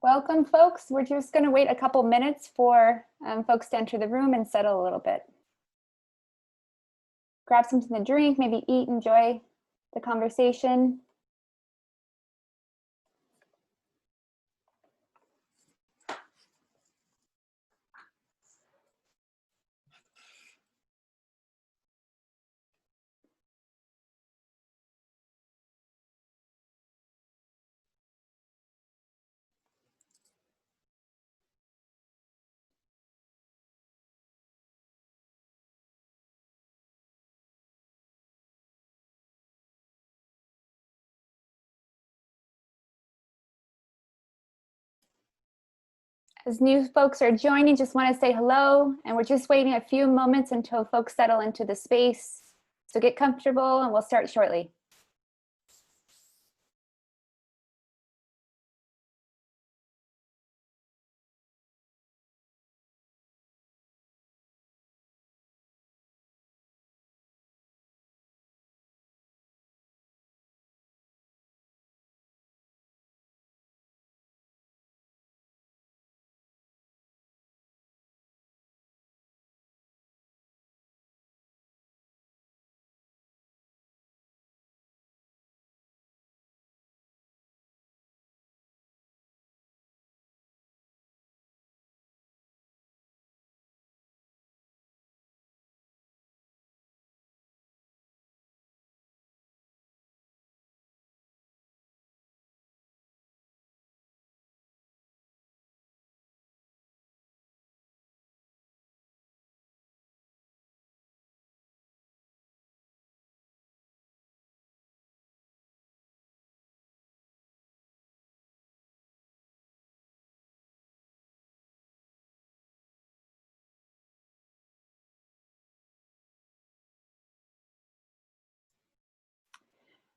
Welcome, folks. We're just going to wait a couple minutes for folks to enter the room and settle a little bit. Grab something to drink, maybe eat, enjoy the conversation. As new folks are joining, just want to say hello, and we're just waiting a few moments until folks settle into the space. So get comfortable and we'll start shortly.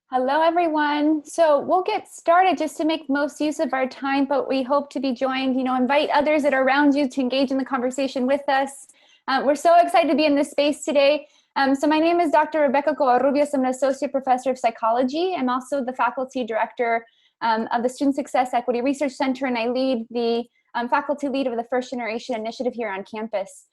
Hello, everyone. So we'll get started just to make most use of our time, but we hope to be joined, invite others that are around you to engage in the conversation with us. We're so excited to be in this space today. So my name is Dr. Rebecca Covarrubias. I'm an associate professor of psychology. I'm also the faculty director of the Student Success Equity Research Center, and I lead the faculty lead of the First Generation Initiative here on campus.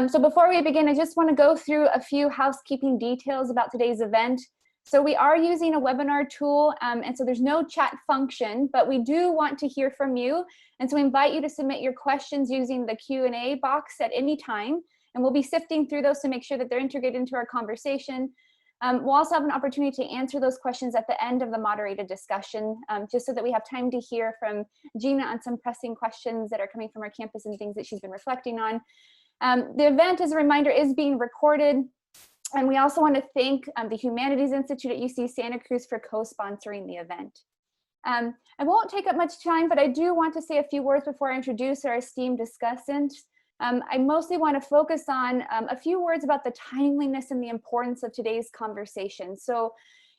So before we begin, I just want to go through a few housekeeping details about today's event. So we are using a webinar tool, and so there's no chat function, but we do want to hear from you. And so we invite you to submit your questions using the Q&A box at any time, and we'll be sifting through those to make sure that they're integrated into our conversation. We'll also have an opportunity to answer those questions at the end of the moderated discussion, just so that we have time to hear from Gina on some pressing questions that are coming from our campus and things that she's been reflecting on. The event, as a reminder, is being recorded. And we also want to thank the Humanities Institute at UC Santa Cruz for co-sponsoring the event. I won't take up much time, but I do want to say a few words before I introduce our esteemed discussants. I mostly want to focus on a few words about the timeliness and the importance of today's conversation. So,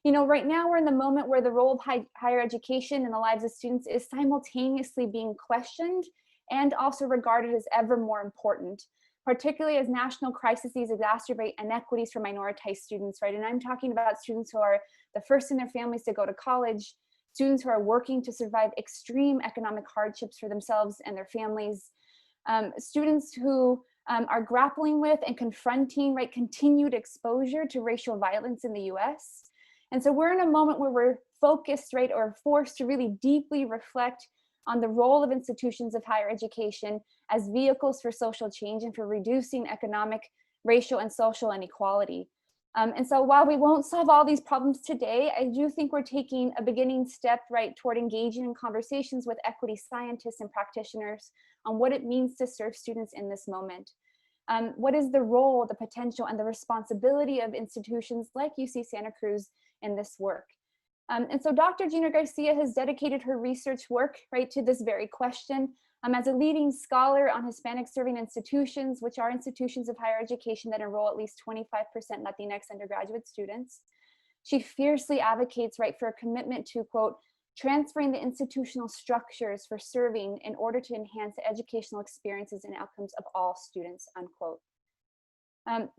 right now we're in the moment where the role of higher education in the lives of students is simultaneously being questioned and also regarded as ever more important, particularly as national crises exacerbate inequities for minoritized students, right? And I'm talking about students who are the first in their families to go to college, students who are working to survive extreme economic hardships for themselves and their families, students who are grappling with and confronting, right, continued exposure to racial violence in the US. And so we're in a moment where we're focused, right, or forced to really deeply reflect on the role of institutions of higher education as vehicles for social change and for reducing economic, racial, and social inequality. And so while we won't solve all these problems today, I do think we're taking a beginning step, right, toward engaging in conversations with equity scientists and practitioners on what it means to serve students in this moment. What is the role, the potential, and the responsibility of institutions like UC Santa Cruz in this work? And so Dr. Gina Garcia has dedicated her research work, right, to this very question. As a leading scholar on Hispanic-Serving Institutions, which are institutions of higher education that enroll at least 25% Latinx undergraduate students, she fiercely advocates, right, for a commitment to, quote, transferring the institutional structures for serving in order to enhance the educational experiences and outcomes of all students, unquote.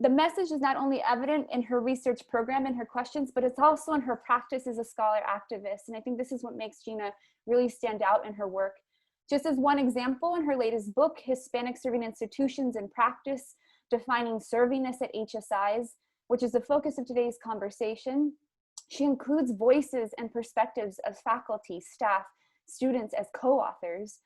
The message is not only evident in her research program and her questions, but it's also in her practice as a scholar activist. And I think this is what makes Gina really stand out in her work. Just as one example, in her latest book, Hispanic-Serving Institutions in Practice, Defining Servingness at HSIs, which is the focus of today's conversation, she includes voices and perspectives of faculty, staff, students as co-authors.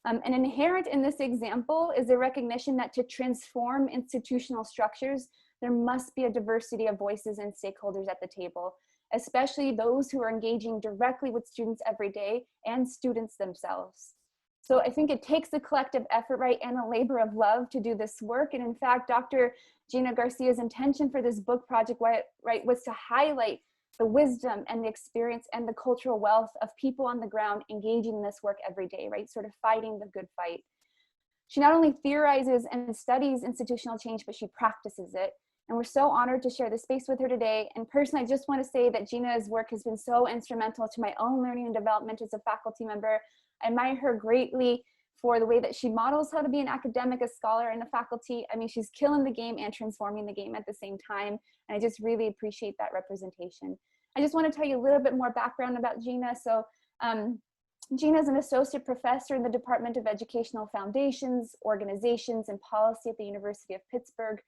And inherent in this example is the recognition that to transform institutional structures, there must be a diversity of voices and stakeholders at the table, especially those who are engaging directly with students every day and students themselves. So I think it takes a collective effort, right, and a labor of love to do this work. And in fact, Dr. Gina Garcia's intention for this book project, right, was to highlight the wisdom and the experience and the cultural wealth of people on the ground engaging in this work every day, right? Sort of fighting the good fight. She not only theorizes and studies institutional change, but she practices it. And we're so honored to share this space with her today. And personally, I just want to say that Gina's work has been so instrumental to my own learning and development as a faculty member. I admire her greatly for the way that she models how to be an academic, a scholar, and a faculty. I mean, she's killing the game and transforming the game at the same time. And I just really appreciate that representation. I just want to tell you a little bit more background about Gina. So Gina is an associate professor in the Department of Educational Foundations, Organizations, and Policy at the University of Pittsburgh.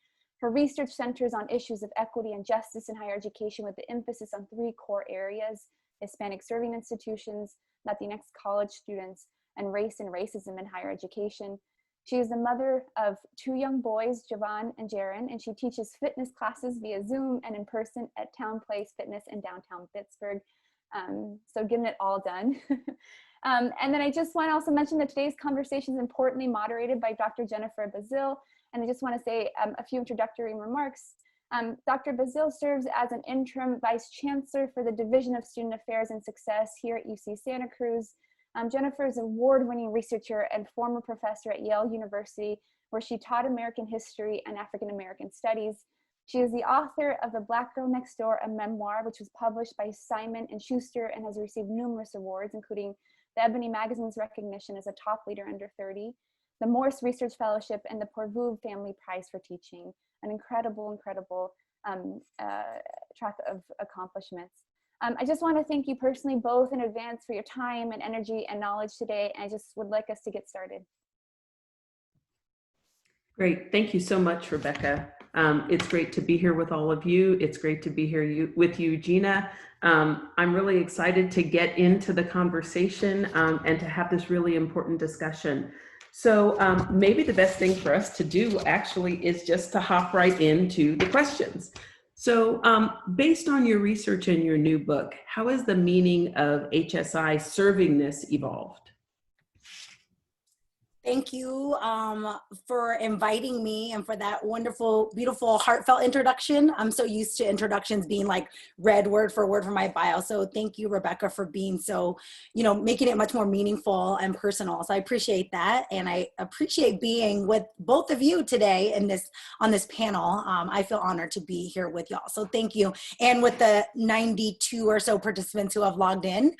Her research centers on issues of equity and justice in higher education with the emphasis on 3 core areas: Hispanic-Serving Institutions, Latinx college students, and race and racism in higher education. She is the mother of 2 young boys, Javon and Jaron, and she teaches fitness classes via Zoom and in person at Town Place Fitness in downtown Pittsburgh. So getting it all done. And then I just want to also mention that today's conversation is importantly moderated by Dr. Jennifer Baszile. And I just want to say a few introductory remarks. Dr. Baszile serves as an interim vice chancellor for the Division of Student Affairs and Success here at UC Santa Cruz. Jennifer is an award-winning researcher and former professor at Yale University, where she taught American history and African American studies. She is the author of The Black Girl Next Door, a memoir, which was published by Simon & Schuster and has received numerous awards, including the Ebony Magazine's recognition as a top leader under 30, the Morse Research Fellowship, and the Porvu Family Prize for Teaching. An incredible track of accomplishments. I just want to thank you personally both in advance for your time and energy and knowledge today. And I just would like us to get started. Great. Thank you so much, Rebecca. It's great to be here with all of you. It's great to be here with you, Gina. I'm really excited to get into the conversation and to have this really important discussion. So maybe the best thing for us to do actually is just to hop right into the questions. So based on your research in your new book, how has the meaning of HSI servingness evolved? Thank you for inviting me and for that wonderful, beautiful, heartfelt introduction. I'm so used to introductions being like read word for my bio. So thank you, Rebecca, for being so, making it much more meaningful and personal. So I appreciate that. And I appreciate being with both of you today on this panel. I feel honored to be here with y'all. So thank you. And with the 92 or so participants who have logged in,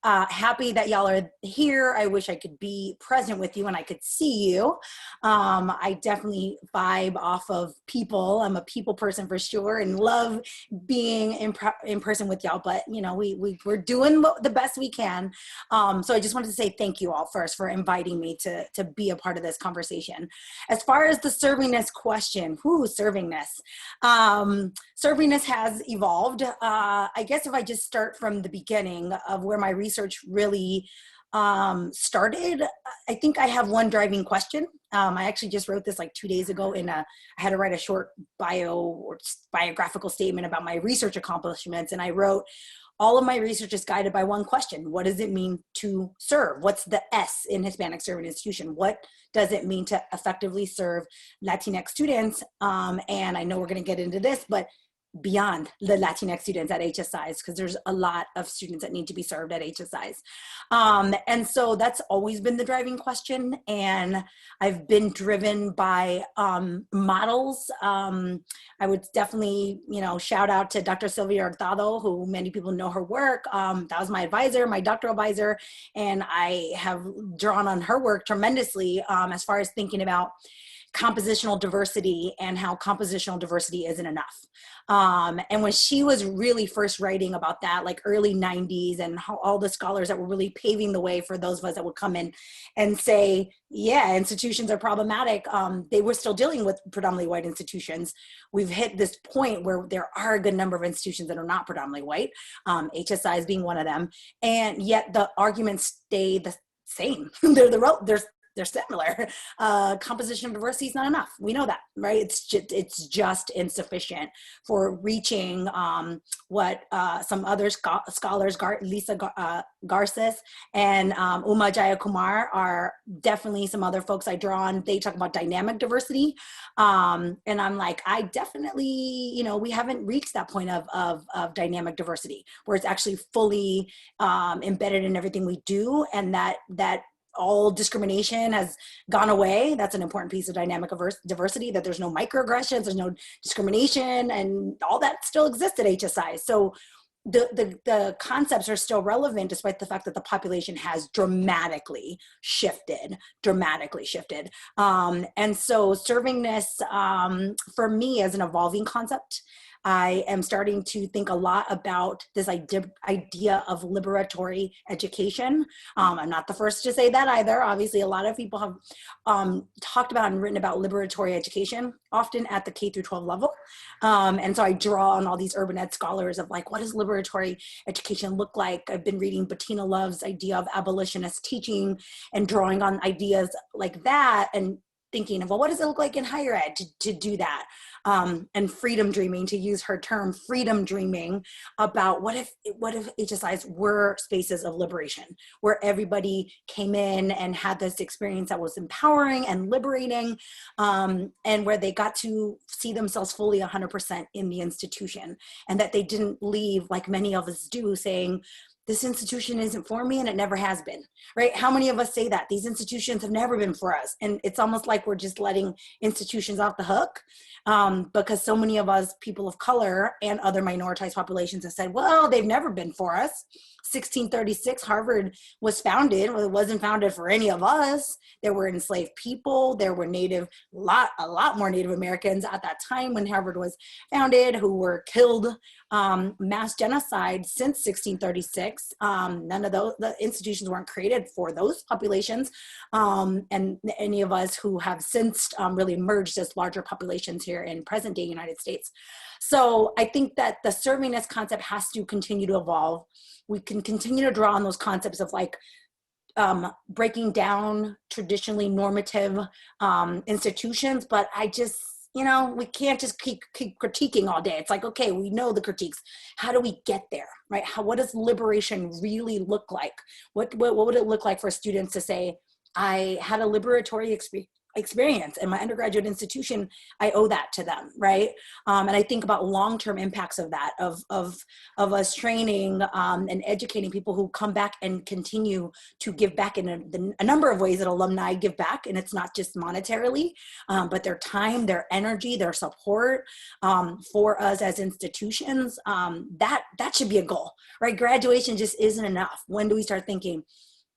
happy that y'all are here. I wish I could be present with you and I could see you. I definitely vibe off of people. I'm a people person for sure and love being in person with y'all, but we're doing the best we can. So I just wanted to say thank you all first for inviting me to be a part of this conversation. As far as the servingness question, servingness. Servingness has evolved. I guess if I just start from the beginning of where my research really started, I think I have one driving question. I actually just wrote this like 2 days ago I had to write a short biographical statement about my research accomplishments. And I wrote, all of my research is guided by one question. What does it mean to serve? What's the S in Hispanic-Serving Institution? What does it mean to effectively serve Latinx students? And I know we're gonna get into this, but beyond the Latinx students at HSIs, because there's a lot of students that need to be served at HSIs. And so that's always been the driving question. And I've been driven by models. I would definitely, shout out to Dr. Sylvia Hurtado, who many people know her work. That was my advisor, my doctoral advisor. And I have drawn on her work tremendously as far as thinking about compositional diversity and how compositional diversity isn't enough. And when she was really first writing about that, like early 90s, and how all the scholars that were really paving the way for those of us that would come in and say, yeah, institutions are problematic, they were still dealing with predominantly white institutions. We've hit this point where there are a good number of institutions that are not predominantly white, HSIs being one of them, and yet the arguments stay the same. They're similar. Composition of diversity is not enough. We know that, right? It's just insufficient for reaching what some other scholars, Lisa Garces and Uma Jayakumar, are definitely some other folks I draw on. They talk about dynamic diversity. And I'm like, I definitely, we haven't reached that point of dynamic diversity where it's actually fully embedded in everything we do, and that all discrimination has gone away. That's an important piece of dynamic diversity, that there's no microaggressions, there's no discrimination, and all that still exists at HSI. So the concepts are still relevant despite the fact that the population has dramatically shifted. And so servingness, for me, is an evolving concept. I am starting to think a lot about this idea of liberatory education. I'm not the first to say that either. Obviously, a lot of people have talked about and written about liberatory education, often at the K through 12 level. And so I draw on all these urban ed scholars of like, what does liberatory education look like? I've been reading Bettina Love's idea of abolitionist teaching and drawing on ideas like that, and thinking of, well, what does it look like in higher ed to do that? And freedom dreaming, to use her term, freedom dreaming about what if HSIs were spaces of liberation, where everybody came in and had this experience that was empowering and liberating, and where they got to see themselves fully 100% in the institution, and that they didn't leave like many of us do saying, this institution isn't for me and it never has been, right? How many of us say that? These institutions have never been for us. And it's almost like we're just letting institutions off the hook, because so many of us, people of color and other minoritized populations, have said, well, they've never been for us. 1636, Harvard was founded. Well, it wasn't founded for any of us. There were enslaved people. There were a lot more Native Americans at that time when Harvard was founded, who were killed, mass genocide since 1636. None of the institutions weren't created for those populations. And any of us who have since really emerged as larger populations here in present day United States. So I think that the servingness concept has to continue to evolve. We can continue to draw on those concepts of like breaking down traditionally normative institutions, but I just, we can't just keep critiquing all day. It's like, okay, we know the critiques. How do we get there, right? What does liberation really look like? What would it look like for students to say, I had a liberatory experience in my undergraduate institution, I owe that to them, right? And I think about long-term impacts of that, of us training and educating people who come back and continue to give back in a number of ways that alumni give back. And it's not just monetarily, but their time, their energy, their support for us as institutions. That should be a goal, right? Graduation just isn't enough. When do we start thinking,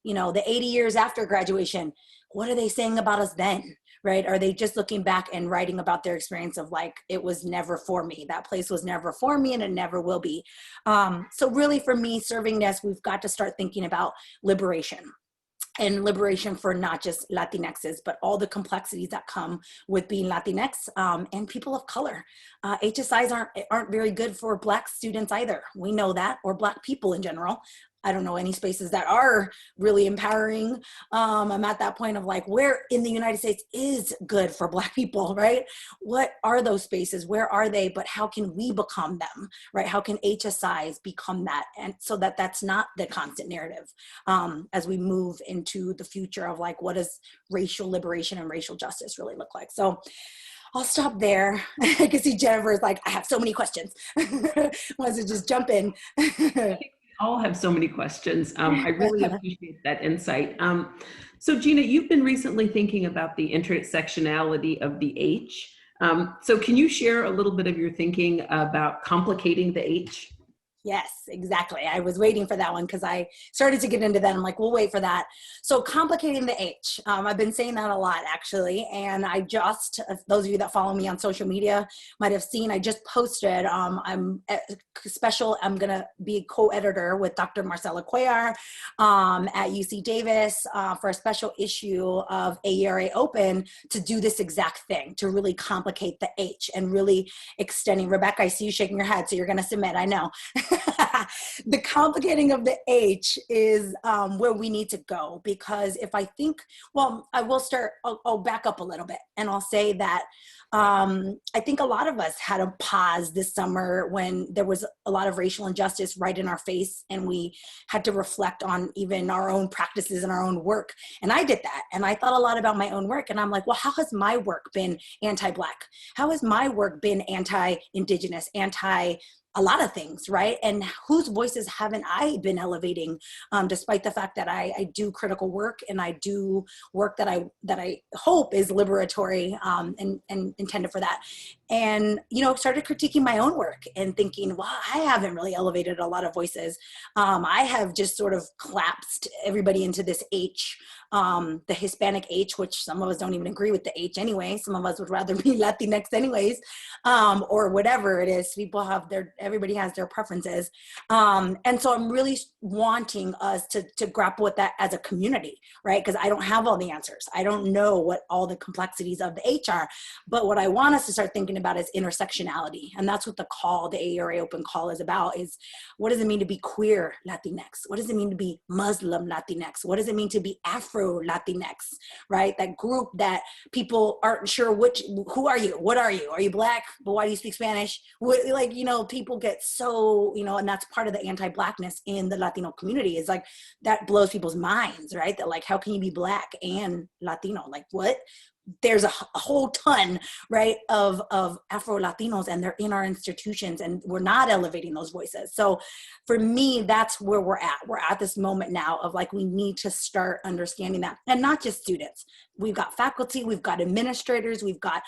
the 80 years after graduation, what are they saying about us then, right? Are they just looking back and writing about their experience of like, it was never for me. That place was never for me and it never will be. So really for me, servingness, we've got to start thinking about liberation. And liberation for not just Latinxes, but all the complexities that come with being Latinx and people of color. HSIs aren't very good for Black students either. We know that, or Black people in general. I don't know any spaces that are really empowering. I'm at that point of like, where in the United States is good for Black people, right? What are those spaces? Where are they? But how can we become them, right? How can HSIs become that? And so that's not the constant narrative as we move into the future of like, what does racial liberation and racial justice really look like? So I'll stop there. I can see Jennifer is like, I have so many questions. Wants to just jump in. All have so many questions. I really appreciate that insight. So Gina, you've been recently thinking about the intersectionality of the H. So can you share a little bit of your thinking about complicating the H? Yes, exactly. I was waiting for that one because I started to get into that. I'm like, we'll wait for that. So complicating the H. I've been saying that a lot actually. And I just, those of you that follow me on social media might have seen, I just posted, I'm going to be a co-editor with Dr. Marcela Cuellar at UC Davis for a special issue of AERA Open to do this exact thing, to really complicate the H and really extending. Rebecca, I see you shaking your head, so you're going to submit, I know. The complicating of the H is where we need to go, because if I think, well, I will start, I'll back up a little bit and I'll say that I think a lot of us had a pause this summer when there was a lot of racial injustice right in our face, and we had to reflect on even our own practices and our own work. And I did that, and I thought a lot about my own work, and I'm like, well, how has my work been anti-Black? How has my work been anti-Indigenous, a lot of things, right? And whose voices haven't I been elevating, despite the fact that I do critical work and I do work that I hope is liberatory and intended for that. And, you know, started critiquing my own work and thinking, well, I haven't really elevated a lot of voices. I have just sort of collapsed everybody into this H, the Hispanic H, which some of us don't even agree with the H anyway. Some of us would rather be Latinx anyways, or whatever it is. People have everybody has their preferences. And so I'm really wanting us to grapple with that as a community, right? Because I don't have all the answers. I don't know what all the complexities of the H are, but what I want us to start thinking about is intersectionality. And that's what the AERA Open Call is about, is what does it mean to be queer Latinx? What does it mean to be Muslim Latinx? What does it mean to be Afro Latinx, right? That group that people aren't sure who are you? What are you? Are you Black? But why do you speak Spanish? Like, you know, people get so, you know, and that's part of the anti-Blackness in the Latino community, is like, that blows people's minds, right? That like, how can you be Black and Latino? Like, what? There's a whole ton, right, of Afro-Latinos, and they're in our institutions, and we're not elevating those voices. So for me, that's where we're at. We're at this moment now of like, we need to start understanding that. And not just students. We've got faculty, we've got administrators, we've got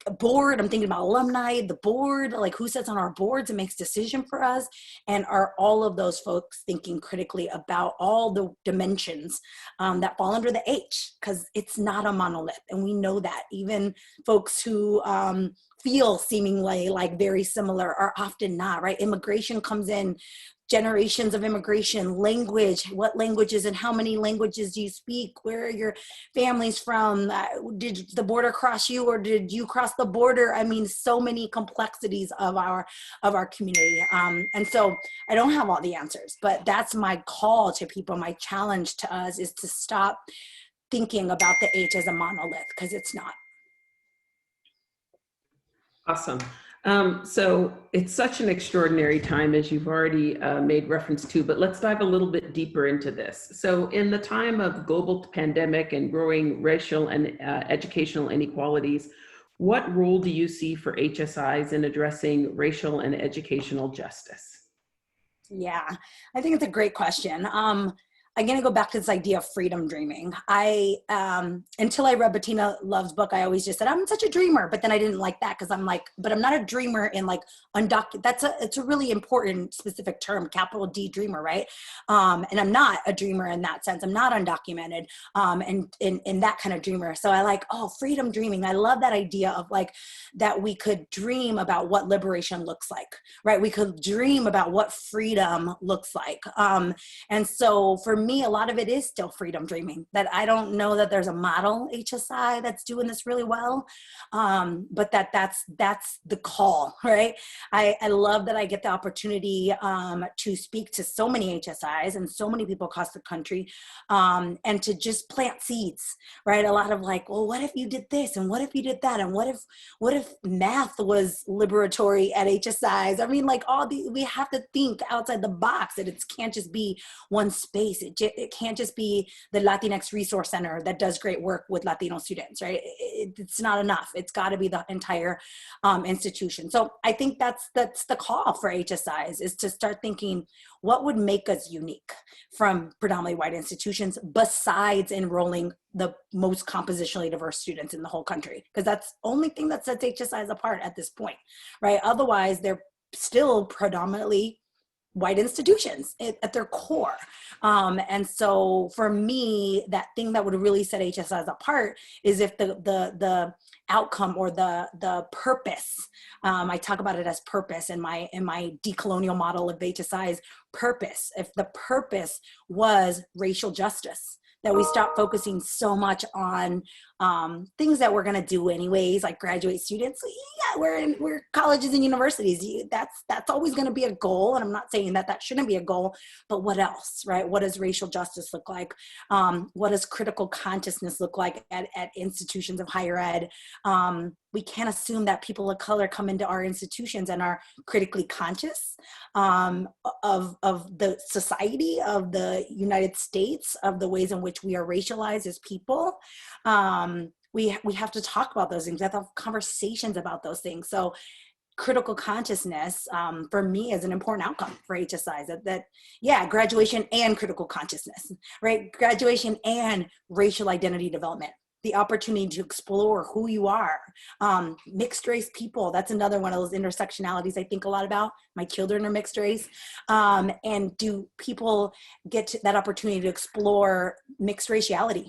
a board. I'm thinking about alumni, the board, like who sits on our boards and makes decision for us, and are all of those folks thinking critically about all the dimensions that fall under the H, because it's not a monolith, and we know that. Even folks who feel seemingly like very similar are often not, right? Immigration comes in, generations of immigration, language, what languages and how many languages do you speak? Where are your families from? Did the border cross you, or did you cross the border? I mean, so many complexities of our community. And so I don't have all the answers, but that's my call to people. My challenge to us is to stop thinking about the H as a monolith, because it's not. Awesome. So it's such an extraordinary time, as you've already made reference to, but let's dive a little bit deeper into this. So in the time of global pandemic and growing racial and educational inequalities, what role do you see for HSIs in addressing racial and educational justice? Yeah, I think it's a great question. I'm going to go back to this idea of freedom dreaming. Until I read Bettina Love's book, I always just said, I'm such a dreamer, but then I didn't like that, because I'm like, but I'm not a dreamer in like undocumented. It's a really important specific term, capital D dreamer, right? And I'm not a dreamer in that sense. I'm not undocumented and in that kind of dreamer. So I like, freedom dreaming. I love that idea of like, that we could dream about what liberation looks like, right? We could dream about what freedom looks like. And so for me, a lot of it is still freedom dreaming, that I don't know that there's a model HSI that's doing this really well, but that's the call, right? I love that I get the opportunity to speak to so many HSIs and so many people across the country, and to just plant seeds, right? A lot of like, well, what if you did this, and what if you did that, and what if math was liberatory at HSIs? I mean, like we have to think outside the box, that it can't just be one space. It can't just be the Latinx Resource Center that does great work with Latino students, right? It's not enough. It's got to be the entire institution. So I think that's the call for HSIs, is to start thinking, what would make us unique from predominantly white institutions, besides enrolling the most compositionally diverse students in the whole country? Because that's the only thing that sets HSIs apart at this point, right? Otherwise, they're still predominantly white institutions at their core. And so for me, that thing that would really set HSIs apart is if the outcome or the purpose, I talk about it as purpose in my decolonial model of HSIs, purpose. If the purpose was racial justice, that we stop focusing so much on things that we're going to do anyways, like graduate students. Yeah, we're colleges and universities. That's always going to be a goal. And I'm not saying that shouldn't be a goal, but what else, right? What does racial justice look like? What does critical consciousness look like at institutions of higher ed? We can't assume that people of color come into our institutions and are critically conscious of the society, of the United States, of the ways in which we are racialized as people. We have to talk about those things. We have to have conversations about those things. So critical consciousness, for me, is an important outcome for HSIs. Yeah, graduation and critical consciousness, right? Graduation and racial identity development. The opportunity to explore who you are. Mixed race people, that's another one of those intersectionalities I think a lot about. My children are mixed race. And do people get that opportunity to explore mixed raciality?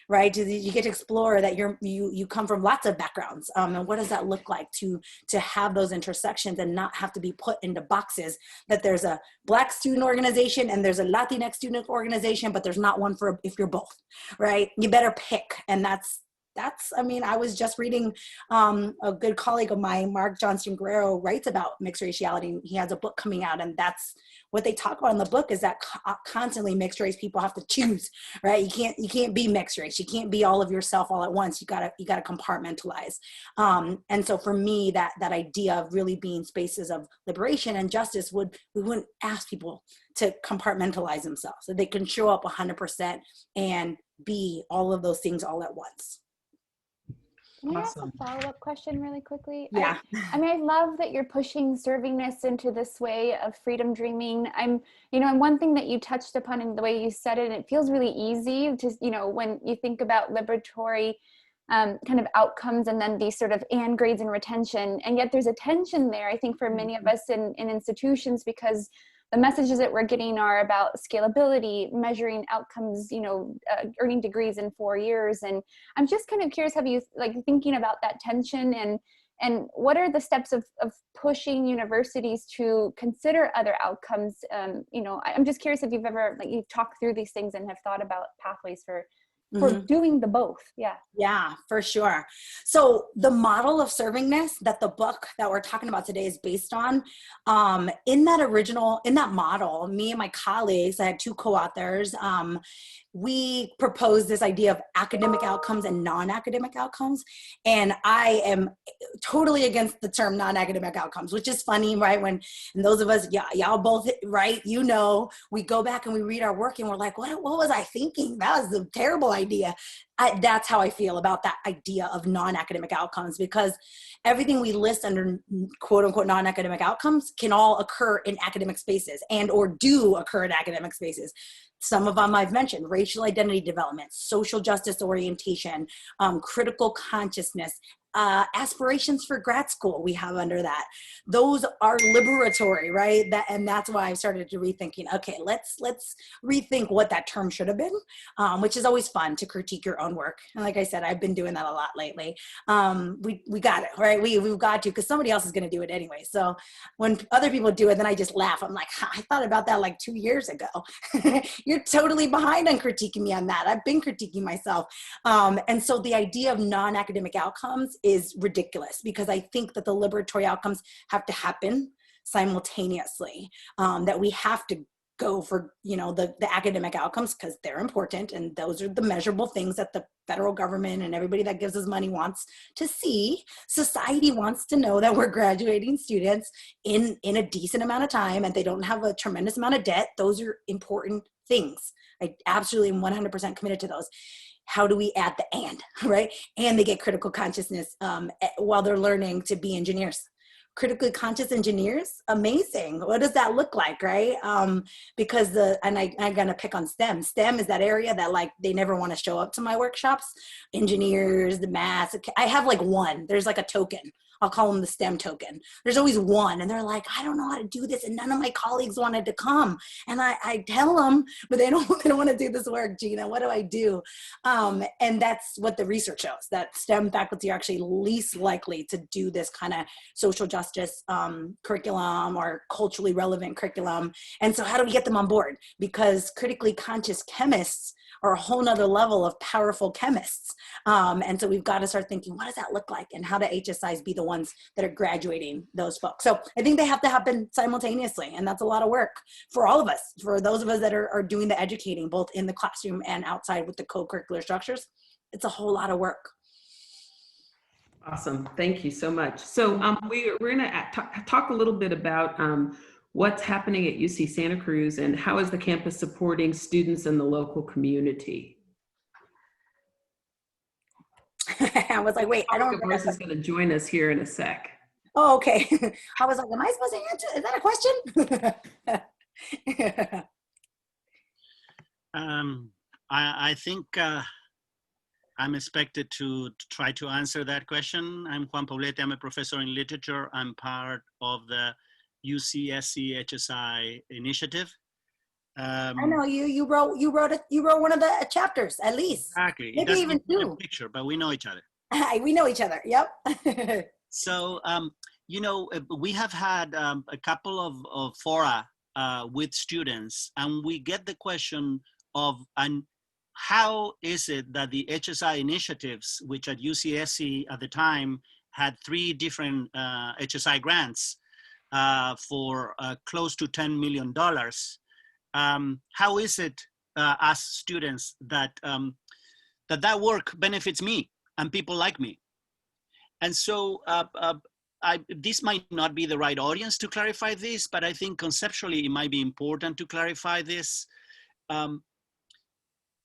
Right? Do you get to explore that you come from lots of backgrounds, and what does that look like to have those intersections and not have to be put into boxes that there's a Black student organization and there's a Latinx student organization, but there's not one for if you're both, right? You better pick. And that's, I mean, I was just reading a good colleague of mine, Mark Johnston Guerrero, writes about mixed raciality. He has a book coming out, and that's what they talk about in the book, is that constantly mixed race people have to choose, right? You can't be mixed race. You can't be all of yourself all at once. You gotta compartmentalize. And so for me, that idea of really being spaces of liberation and justice we wouldn't ask people to compartmentalize themselves, so they can show up 100% and be all of those things all at once. Can I ask a follow-up question really quickly? Yeah. I mean, I love that you're pushing servingness into this way of freedom dreaming. And one thing that you touched upon in the way you said it, it feels really easy to, when you think about liberatory kind of outcomes and then these sort of and grades and retention. And yet there's a tension there, I think, for many of us in institutions, because the messages that we're getting are about scalability, measuring outcomes, earning degrees in 4 years. And I'm just kind of curious, have you thinking about that tension, and what are the steps of pushing universities to consider other outcomes? I'm just curious if you've ever, you've talked through these things and have thought about pathways for doing the both. Yeah, for sure. So the model of servingness that the book that we're talking about today is based on, in that model, me and my colleagues, I had 2 co-authors, we proposed this idea of academic outcomes and non-academic outcomes. And I am totally against the term non-academic outcomes, which is funny, right? And those of us, y'all both, right? We go back and we read our work and we're like, what was I thinking? That was a terrible idea. That's how I feel about that idea of non-academic outcomes, because everything we list under quote unquote non-academic outcomes can all occur in academic spaces or do occur in academic spaces. Some of them I've mentioned: racial identity development, social justice orientation, critical consciousness, aspirations for grad school we have under that. Those are liberatory, right? And that's why I started to rethinking, okay, let's rethink what that term should have been, which is always fun to critique your own work. And like I said, I've been doing that a lot lately. We got it, right? We've got to, because somebody else is going to do it anyway. So when other people do it, then I just laugh. I'm like, I thought about that like 2 years ago. You're totally behind on critiquing me on that. I've been critiquing myself. And so the idea of non-academic outcomes is ridiculous, because I think that the liberatory outcomes have to happen simultaneously, that we have to go for, the academic outcomes because they're important, and those are the measurable things that the federal government and everybody that gives us money wants to see. Society wants to know that we're graduating students in a decent amount of time and they don't have a tremendous amount of debt. Those are important things. I absolutely am 100% committed to those. How do we add the and, right? And they get critical consciousness while they're learning to be engineers. Critically conscious engineers, amazing. What does that look like, right? Because I'm gonna pick on STEM. STEM is that area that they never want to show up to my workshops. Engineers, the math. I have one. There's a token I'll call them the STEM token. There's always one, and they're like, I don't know how to do this, and none of my colleagues wanted to come. And I tell them, but they don't want to do this work, Gina. What do I do? And that's what the research shows, that STEM faculty are actually least likely to do this kind of social justice curriculum or culturally relevant curriculum. And so how do we get them on board? Because critically conscious chemists are a whole nother level of powerful chemists. And so we've got to start thinking, what does that look like? And how do HSIs be the ones that are graduating those folks? So I think they have to happen simultaneously. And that's a lot of work for all of us, for those of us that are doing the educating, both in the classroom and outside with the co-curricular structures. It's a whole lot of work. Awesome. Thank you so much. So we're going to talk a little bit about what's happening at UC Santa Cruz and how is the campus supporting students in the local community. I was like, wait, I don't know. Is going to join us here in a sec. Oh, okay. I was like, am I supposed to answer? Is that a question? I think I'm expected to try to answer that question. I'm Juan Poblete. I'm a professor in literature. I'm part of the UCSC HSI Initiative. I know you. You wrote one of the chapters, at least. Exactly. Maybe even two. A picture, but we know each other. We know each other. Yep. So you know, we have had a couple of fora with students, and we get the question of how is it that the HSI initiatives, which at UCSC at the time had 3 different HSI grants for close to $10 million. How is it as students that that work benefits me and people like me? And so this might not be the right audience to clarify this, but I think conceptually it might be important to clarify this.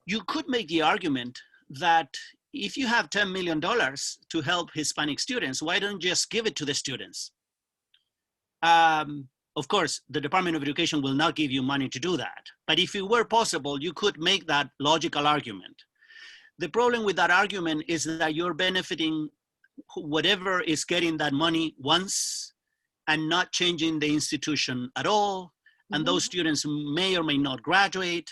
You could make the argument that if you have $10 million to help Hispanic students, why don't you just give it to the students? Of course, the Department of Education will not give you money to do that. But if it were possible, you could make that logical argument. The problem with that argument is that you're benefiting whatever is getting that money once and not changing the institution at all. And those students may or may not graduate.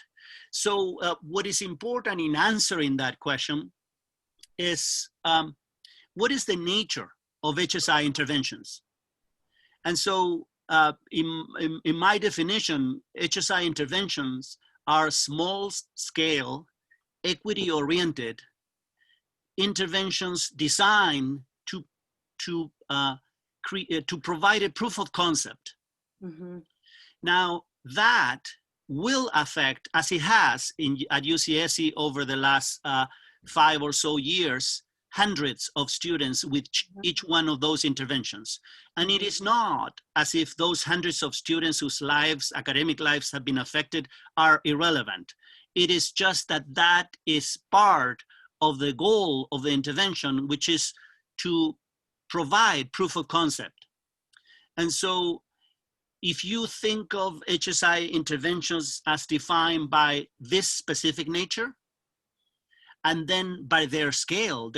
So what is important in answering that question is what is the nature of HSI interventions? And so in my definition, HSI interventions are small scale, equity-oriented interventions designed to provide a proof of concept. Now that will affect, as it has at UCSC over the last 5 or so years, hundreds of students with each one of those interventions. And it is not as if those hundreds of students whose lives, academic lives, have been affected are irrelevant. It is just that that is part of the goal of the intervention, which is to provide proof of concept. And so if you think of HSI interventions as defined by this specific nature, and then by their scale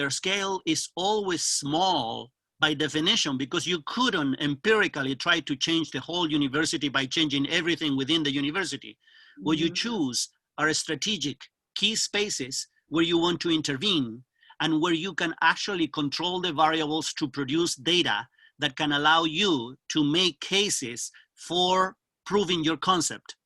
is always small by definition, because you couldn't empirically try to change the whole university by changing everything within the university. What you choose are strategic key spaces where you want to intervene and where you can actually control the variables to produce data that can allow you to make cases for proving your concept.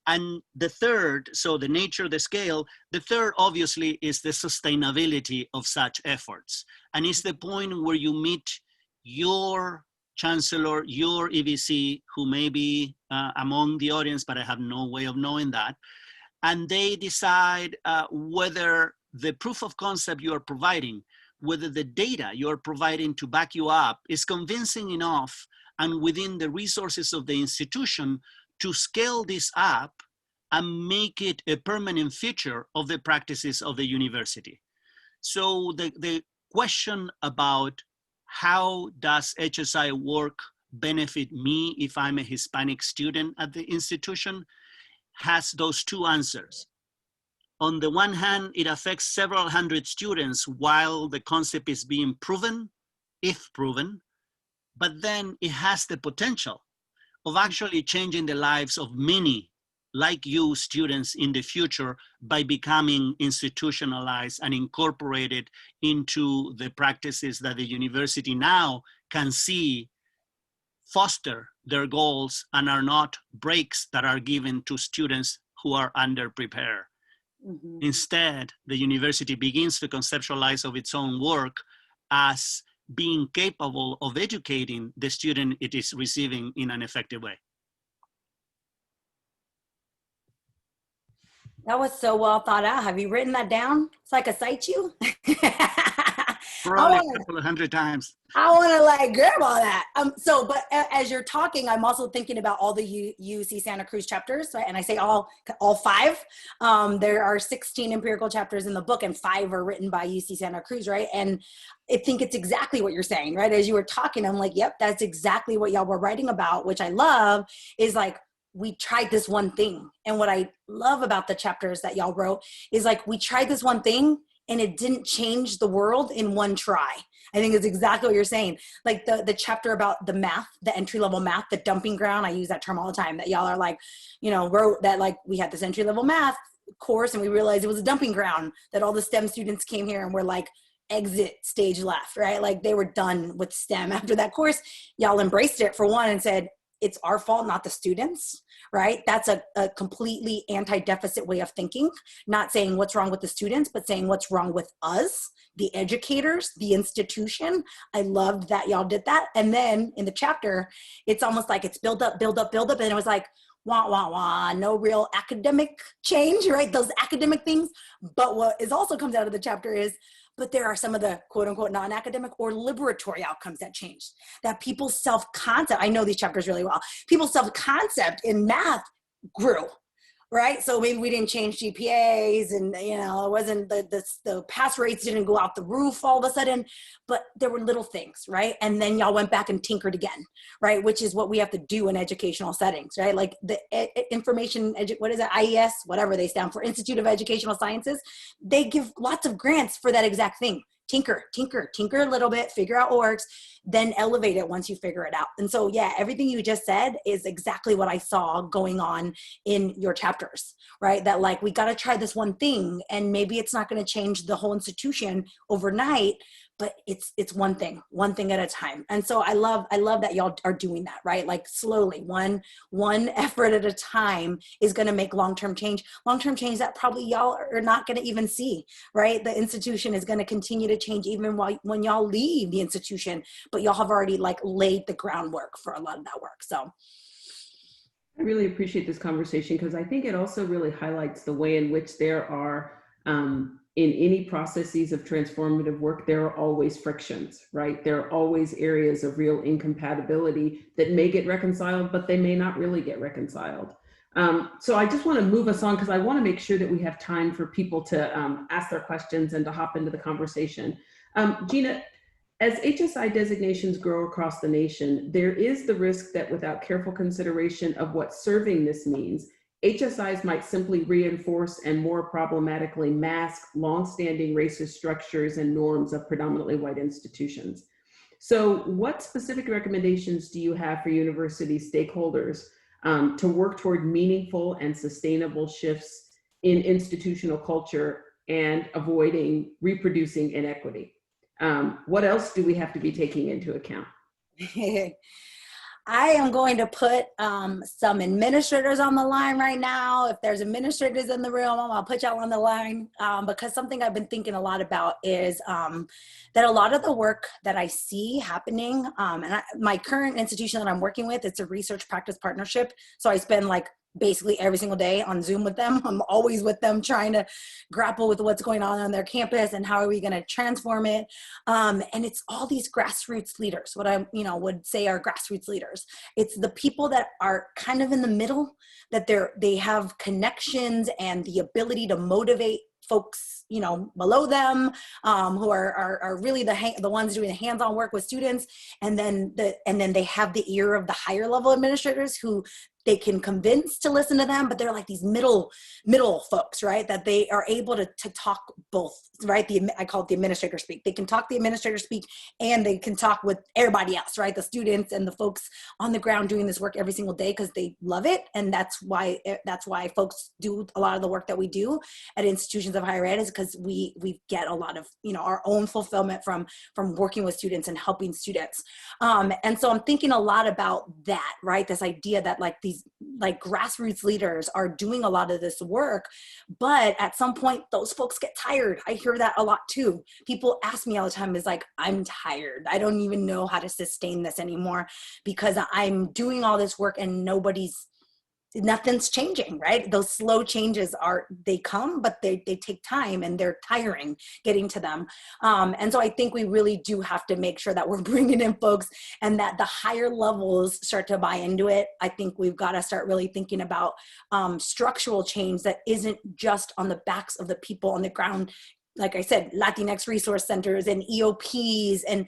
And the third, so the nature, the scale, the third obviously is the sustainability of such efforts. And it's the point where you meet your chancellor, your EVC, who may be among the audience, but I have no way of knowing that. And they decide whether the proof of concept you are providing, whether the data you are providing to back you up is convincing enough and within the resources of the institution to scale this up and make it a permanent feature of the practices of the university. So the question about how does HSI work benefit me if I'm a Hispanic student at the institution has those 2 answers. On the one hand, it affects several hundred students while the concept is being proven if proven, but then it has the potential of actually changing the lives of many like you students in the future by becoming institutionalized and incorporated into the practices that the university now can see foster their goals and are not breaks that are given to students who are underprepared. Mm-hmm. Instead, the university begins to conceptualize of its own work as being capable of educating the student it is receiving in an effective way. That was so well thought out. Have you written that down so I could cite you? Probably a couple of 100 times. I want to like grab all that. But as you're talking, I'm also thinking about all the UC Santa Cruz chapters, right? And I say all 5. There are 16 empirical chapters in the book, and 5 are written by UC Santa Cruz, right? And I think it's exactly what you're saying, right? As you were talking, I'm like, yep, that's exactly what y'all were writing about, which I love. Is like, we tried this one thing. And what I love about the chapters that y'all wrote is like, we tried this one thing and it didn't change the world in one try. I think it's exactly what you're saying. Like the chapter about the math, the entry-level math, the dumping ground. I use that term all the time, that y'all are like, wrote that like we had this entry-level math course and we realized it was a dumping ground, that all the STEM students came here and were like, exit stage left, right? Like they were done with STEM after that course. Y'all embraced it for one and said, it's our fault, not the students, right? That's a completely anti-deficit way of thinking, not saying what's wrong with the students, but saying what's wrong with us, the educators, the institution. I loved that y'all did that. And then in the chapter, it's almost like it's build up, build up, build up. And it was like, wah, wah, wah, no real academic change, right? Those academic things. But what is also comes out of the chapter is, but there are some of the quote unquote non-academic or liberatory outcomes that changed, that people's self-concept, I know these chapters really well, people's self-concept in math grew, right? So maybe we didn't change GPAs and, it wasn't the pass rates didn't go out the roof all of a sudden, but there were little things, right? And then y'all went back and tinkered again, right? Which is what we have to do in educational settings, right? Like the what is it? IES, whatever they stand for, Institute of Educational Sciences. They give lots of grants for that exact thing. Tinker a little bit, figure out what works, then elevate it once you figure it out. And so, yeah, everything you just said is exactly what I saw going on in your chapters, right? That like, we got to try this one thing and maybe it's not going to change the whole institution overnight, but it's one thing at a time. And so I love that y'all are doing that, right? Like slowly, one effort at a time is going to make long-term change that probably y'all are not going to even see, right? The institution is going to continue to change even when y'all leave the institution, but y'all have already like laid the groundwork for a lot of that work. So I really appreciate this conversation because I think it also really highlights the way in which there are in any processes of transformative work, there are always frictions, right? There are always areas of real incompatibility that may get reconciled, but they may not really get reconciled. So I just want to move us on because I want to make sure that we have time for people to ask their questions and to hop into the conversation. Gina, as HSI designations grow across the nation, there is the risk that without careful consideration of what servingness means, HSIs might simply reinforce and more problematically mask longstanding racist structures and norms of predominantly white institutions. So what specific recommendations do you have for university stakeholders to work toward meaningful and sustainable shifts in institutional culture and avoiding reproducing inequity? What else do we have to be taking into account? I am going to put some administrators on the line right now. If there's administrators in the room, I'll put y'all on the line because something I've been thinking a lot about is that a lot of the work that I see happening, my current institution that I'm working with, it's a research practice partnership. So I spend like basically every single day on Zoom with them. I'm always with them trying to grapple with what's going on their campus and how are we going to transform it. And it's all these grassroots leaders, what I would say are grassroots leaders. It's the people that are kind of in the middle, that they have connections and the ability to motivate folks, below them, who are really the ones doing the hands-on work with students, and then they have the ear of the higher level administrators who they can convince to listen to them, but they're like these middle folks, right? That they are able to talk both, right? I call it the administrator speak. They can talk the administrator speak, and they can talk with everybody else, right? The students and the folks on the ground doing this work every single day because they love it. And that's why folks do a lot of the work that we do at institutions of higher ed, is because we get a lot of, our own fulfillment from working with students and helping students. And so I'm thinking a lot about that, right? This idea that like these grassroots leaders are doing a lot of this work, but at some point those folks get tired. I hear that a lot too. People ask me all the time, is like, I'm tired. I don't even know how to sustain this anymore because I'm doing all this work and nothing's changing, right? Those slow changes they come, but they take time and they're tiring getting to them. And so I think we really do have to make sure that we're bringing in folks and that the higher levels start to buy into it. I think we've got to start really thinking about structural change that isn't just on the backs of the people on the ground. Like I said, Latinx resource centers and EOPs and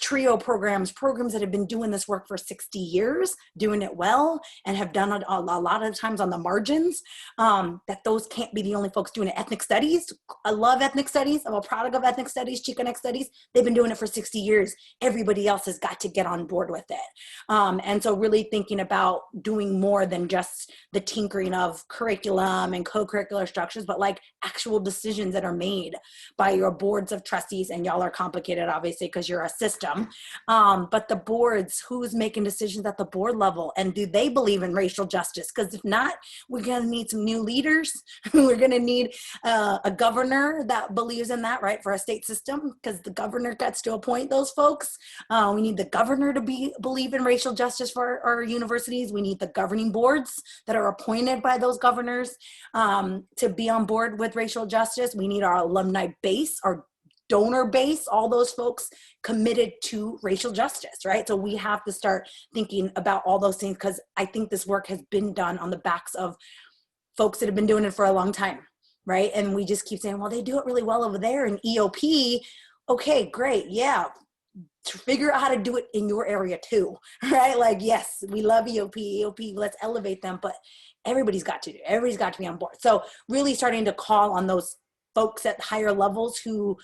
trio programs that have been doing this work for 60 years, doing it well, and have done it a lot of times on the margins, that those can't be the only folks doing it. Ethnic studies, I love ethnic studies. I'm a product of ethnic studies, Chicanx studies. They've been doing it for 60 years. Everybody else has got to get on board with it. And so really thinking about doing more than just the tinkering of curriculum and co-curricular structures, but like actual decisions that are made by your boards of trustees, and y'all are complicated, obviously, because you're a system, but the boards, who's making decisions at the board level, and do they believe in racial justice? Because if not, we're going to need some new leaders. We're going to need a governor that believes in that, right, for a state system, because the governor gets to appoint those folks. We need the governor to believe in racial justice for our universities. We need the governing boards that are appointed by those governors to be on board with racial justice. We need our alumni base, our donor base, all those folks committed to racial justice, right? So we have to start thinking about all those things, because I think this work has been done on the backs of folks that have been doing it for a long time, right? And we just keep saying, well, they do it really well over there in EOP. Okay, great, yeah. To figure out how to do it in your area too, right? Like, yes, we love EOP, let's elevate them, but everybody's got to be on board. So really starting to call on those folks at higher levels who,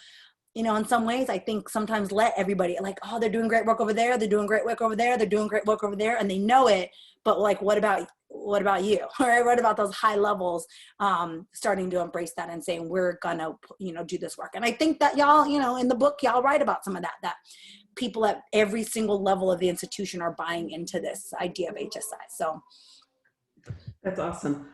in some ways, I think sometimes let everybody, like, oh, they're doing great work over there. They're doing great work over there. They're doing great work over there. And they know it, but like, what about you? All right. What about those high levels, starting to embrace that and saying, we're gonna, do this work. And I think that y'all, in the book, y'all write about some of that people at every single level of the institution are buying into this idea of HSI. So. That's awesome.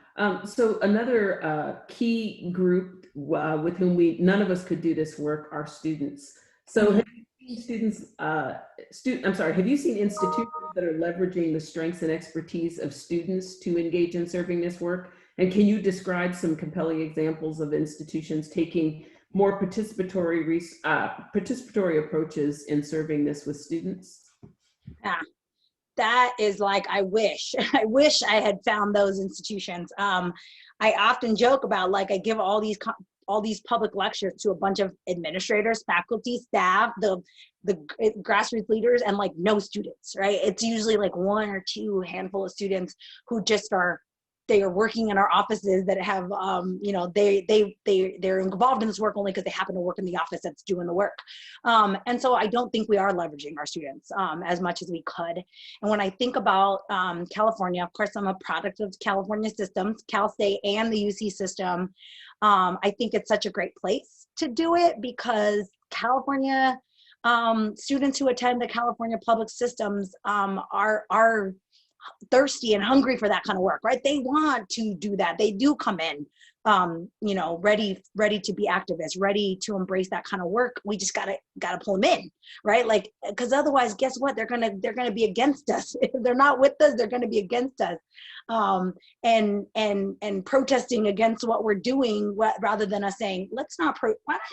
So another key group with whom none of us could do this work are students. So have you seen have you seen institutions that are leveraging the strengths and expertise of students to engage in serving this work? And can you describe some compelling examples of institutions taking more participatory approaches in serving this with students? Yeah. That is like, I wish I had found those institutions. I often joke about, like, I give all these public lectures to a bunch of administrators, faculty, staff, the grassroots leaders, and like no students, right? It's usually like one or two handful of students who just they are working in our offices that have, they're involved in this work only because they happen to work in the office that's doing the work. And so I don't think we are leveraging our students as much as we could. And when I think about California, of course, I'm a product of California systems, Cal State and the UC system. I think it's such a great place to do it because California students who attend the California public systems are thirsty and hungry for that kind of work, right? They want to do that. They do come in, ready to be activists, ready to embrace that kind of work. We just gotta pull them in, right? Like, because otherwise, guess what? They're gonna be against us. If they're not with us, they're gonna be against us, and protesting against what we're doing, rather than us saying, why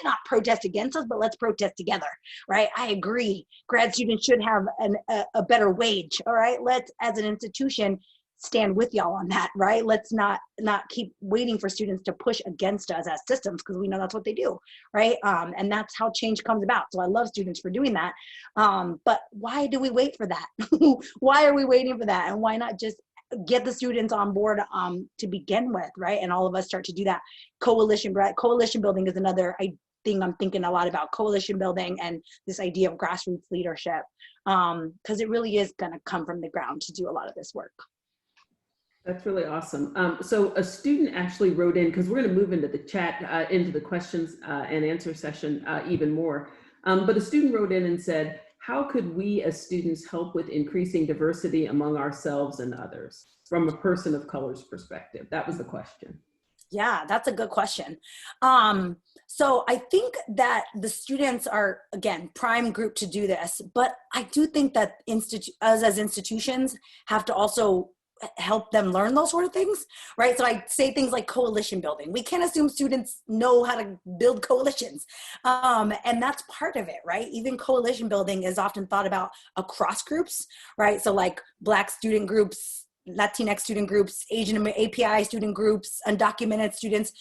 not protest against us, but let's protest together, right? I agree. Grad students should have a better wage. All right, let's, as an institution, stand with y'all on that, right? Let's not keep waiting for students to push against us as systems, because we know that's what they do, right? And that's how change comes about. So I love students for doing that. But why do we wait for that? Why are we waiting for that? And why not just get the students on board to begin with, right? And all of us start to do that. Coalition building is another thing I'm thinking a lot about, coalition building and this idea of grassroots leadership, because it really is going to come from the ground to do a lot of this work. That's really awesome. So a student actually wrote in, because we're going to move into the chat, into the questions and answer session even more. But a student wrote in and said, how could we as students help with increasing diversity among ourselves and others from a person of color's perspective? That was the question. Yeah, that's a good question. So I think that the students are, again, prime group to do this, but I do think that as institutions have to also help them learn those sort of things, right? So I say things like coalition building. We can't assume students know how to build coalitions. And that's part of it, right? Even coalition building is often thought about across groups, right? So like Black student groups, Latinx student groups, Asian API student groups, undocumented students,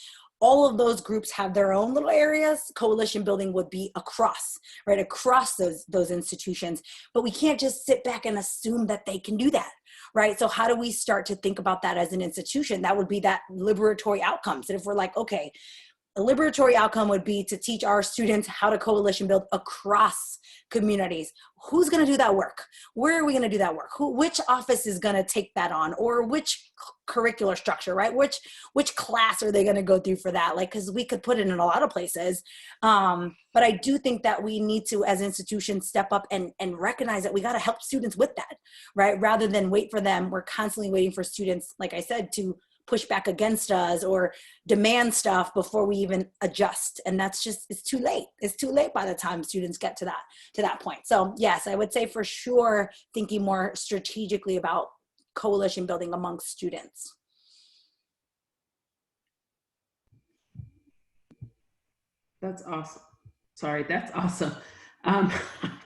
all of those groups have their own little areas. Coalition building would be across, right? Across those institutions, but we can't just sit back and assume that they can do that, right? So how do we start to think about that as an institution? That would be that liberatory outcomes. And if we're like, okay, a liberatory outcome would be to teach our students how to coalition build across communities. Who's going to do that work? Where are we going to do that work? Which office is going to take that on, or which curricular structure, right? Which class are they going to go through for that? Like, because we could put it in a lot of places. But I do think that we need to, as institutions, step up and recognize that we got to help students with that, right? Rather than wait for them. We're constantly waiting for students, like I said, to push back against us or demand stuff before we even adjust. And that's just, it's too late. It's too late by the time students get to that point. So yes, I would say for sure, thinking more strategically about coalition building amongst students. That's awesome. Sorry, that's awesome.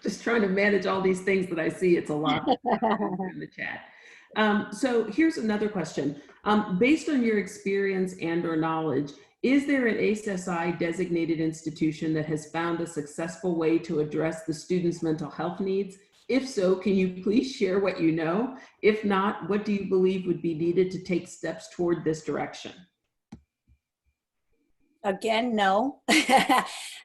Just trying to manage all these things that I see. It's a lot in the chat. So here's another question. Based on your experience and or knowledge, is there an HSI designated institution that has found a successful way to address the students' mental health needs? If so, can you please share what you know? If not, what do you believe would be needed to take steps toward this direction? Again, no.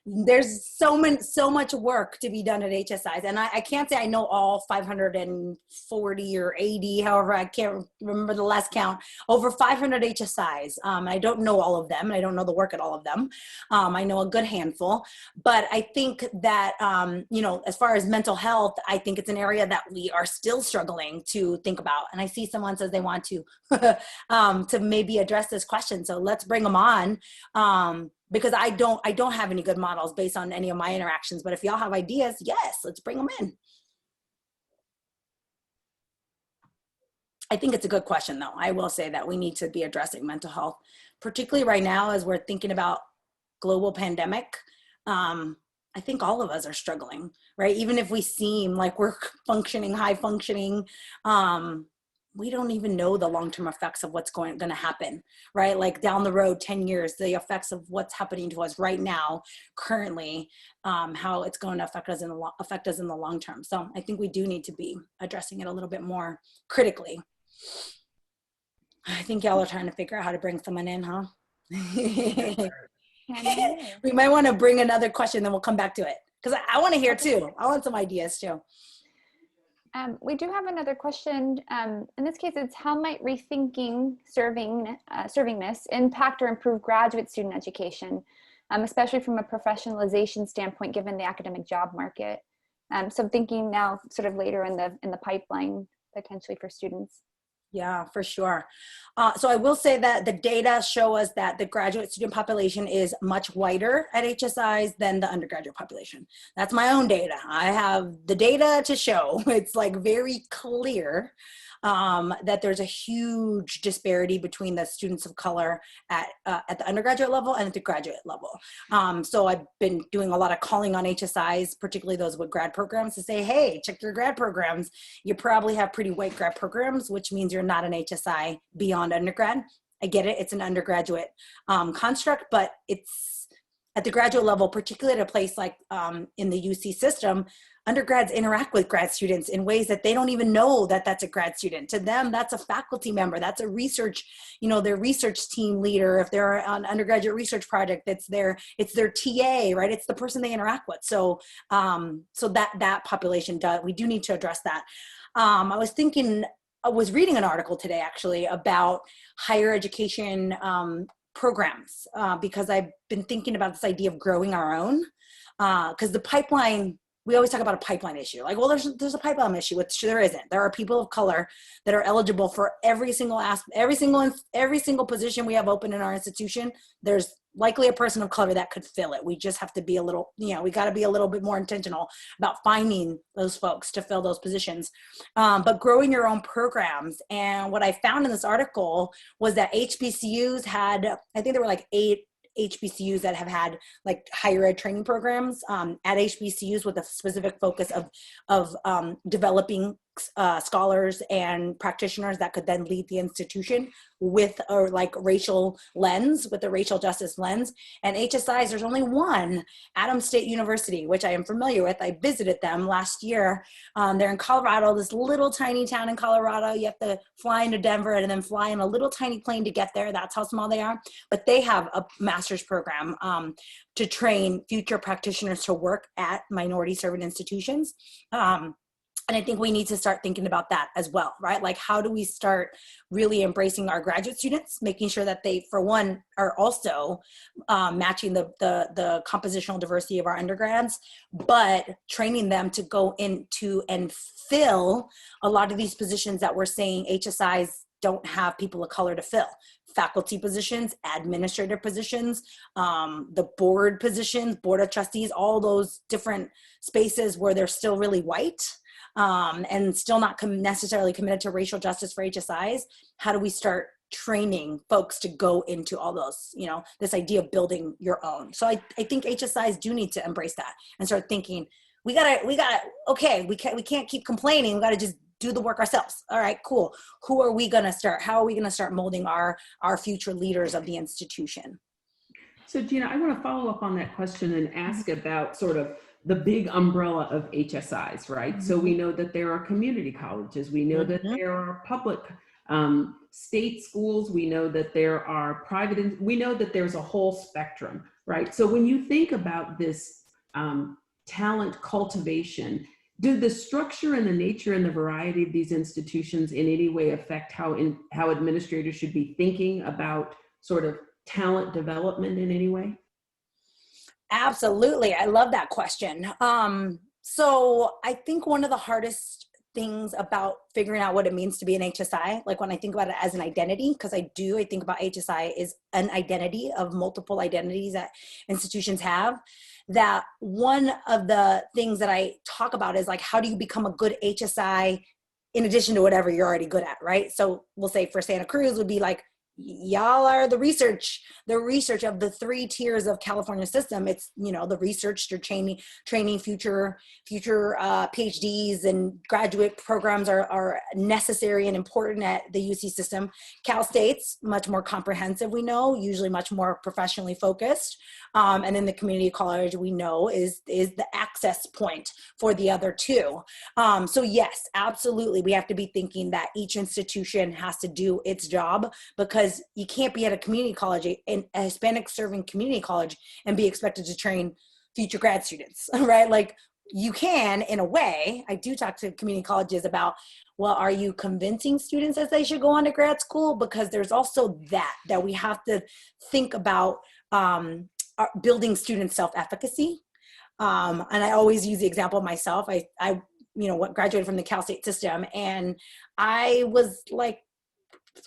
There's so much work to be done at HSIs. And I can't say I know all 540 or 80, however, I can't remember the last count, over 500 HSIs. I don't know all of them. And I don't know the work at all of them. I know a good handful. But I think that, you know, as far as mental health, I think it's an area that we are still struggling to think about. And I see someone says they want to maybe address this question. So let's bring them on. Because I don't have any good models based on any of my interactions, but if y'all have ideas, yes, let's bring them in. I think it's a good question though. I will say that we need to be addressing mental health, particularly right now as we're thinking about global pandemic. I think all of us are struggling, right? Even if we seem like we're functioning, high functioning, we don't even know the long-term effects of what's going to happen, right? Like down the road, 10 years, the effects of what's happening to us right now, currently, how it's going to affect us in the long term. So I think we do need to be addressing it a little bit more critically. I think y'all are trying to figure out how to bring someone in, huh? We might want to bring another question, then we'll come back to it. Because I want to hear too. I want some ideas too. We do have another question. In this case, it's how might rethinking servingness impact or improve graduate student education, especially from a professionalization standpoint, given the academic job market. So I'm thinking now sort of later in the pipeline, potentially for students. Yeah, for sure. So I will say that the data show us that the graduate student population is much whiter at HSIs than the undergraduate population. That's my own data. I have the data to show. It's like very clear that there's a huge disparity between the students of color at the undergraduate level and at the graduate level. So I've been doing a lot of calling on HSIs, particularly those with grad programs, to say, hey, check your grad programs. You probably have pretty white grad programs, which means you're not an HSI beyond undergrad. I get it, it's an undergraduate construct, but at the graduate level, particularly at a place like in the UC system, undergrads interact with grad students in ways that they don't even know that that's a grad student. To them, that's a faculty member, that's a research, their research team leader. If they're on an undergraduate research project, it's their TA, right? It's the person they interact with. So, that population we do need to address that. I was reading an article today actually about higher education programs because I've been thinking about this idea of growing our own because the pipeline, we always talk about a pipeline issue. Like, well, there's a pipeline issue, which there isn't. There are people of color that are eligible for every single position we have open in our institution. There's likely a person of color that could fill it. We just have to be we got to be a little bit more intentional about finding those folks to fill those positions. But growing your own programs. And what I found in this article was that HBCUs had, I think there were like 8 HBCUs that have had like higher ed training programs at HBCUs with a specific focus of developing scholars and practitioners that could then lead the institution with a racial justice lens. And HSIs, there's only one, Adams State University, which I am familiar with. I visited them last year. They're in Colorado, this little tiny town in Colorado. You have to fly into Denver and then fly in a little tiny plane to get there. That's how small they are. But they have a master's program to train future practitioners to work at minority-serving institutions. And I think we need to start thinking about that as well, right? Like, how do we start really embracing our graduate students, making sure that they, for one, are also matching the compositional diversity of our undergrads, but training them to go into and fill a lot of these positions that we're saying HSIs don't have people of color to fill. Faculty positions, administrative positions, the board positions, board of trustees, all those different spaces where they're still really white. And still not necessarily committed to racial justice for HSIs. How do we start training folks to go into all those, this idea of building your own? So I think HSIs do need to embrace that and start thinking, we can't keep complaining. We got to just do the work ourselves. All right, cool. How are we going to start molding our future leaders of the institution? So Gina, I want to follow up on that question and ask about sort of the big umbrella of HSIs, right? Mm-hmm. So we know that there are community colleges. We know that there are public state schools. We know that there are private, we know that there's a whole spectrum, right? So when you think about this talent cultivation, do the structure and the nature and the variety of these institutions in any way affect how administrators should be thinking about sort of talent development in any way? Absolutely. I love that question. So I think one of the hardest things about figuring out what it means to be an HSI, like when I think about it as an identity, because I think about HSI is an identity of multiple identities that institutions have, that one of the things that I talk about is like, how do you become a good HSI in addition to whatever you're already good at, right? So we'll say for Santa Cruz would be like, y'all are the research of the 3 tiers of California system. It's, the research, you're training future PhDs, and graduate programs are necessary and important at the UC system. Cal State's much more comprehensive, we know, usually much more professionally focused. And then the community college, we know, is the access point for the other 2. So yes, absolutely. We have to be thinking that each institution has to do its job, because you can't be at a community college, a Hispanic-serving community college, and be expected to train future grad students, right? Like, you can, in a way. I do talk to community colleges about, well, are you convincing students that they should go on to grad school? Because there's also that we have to think about building student self-efficacy. And I always use the example of myself. I graduated from the Cal State system, and I was like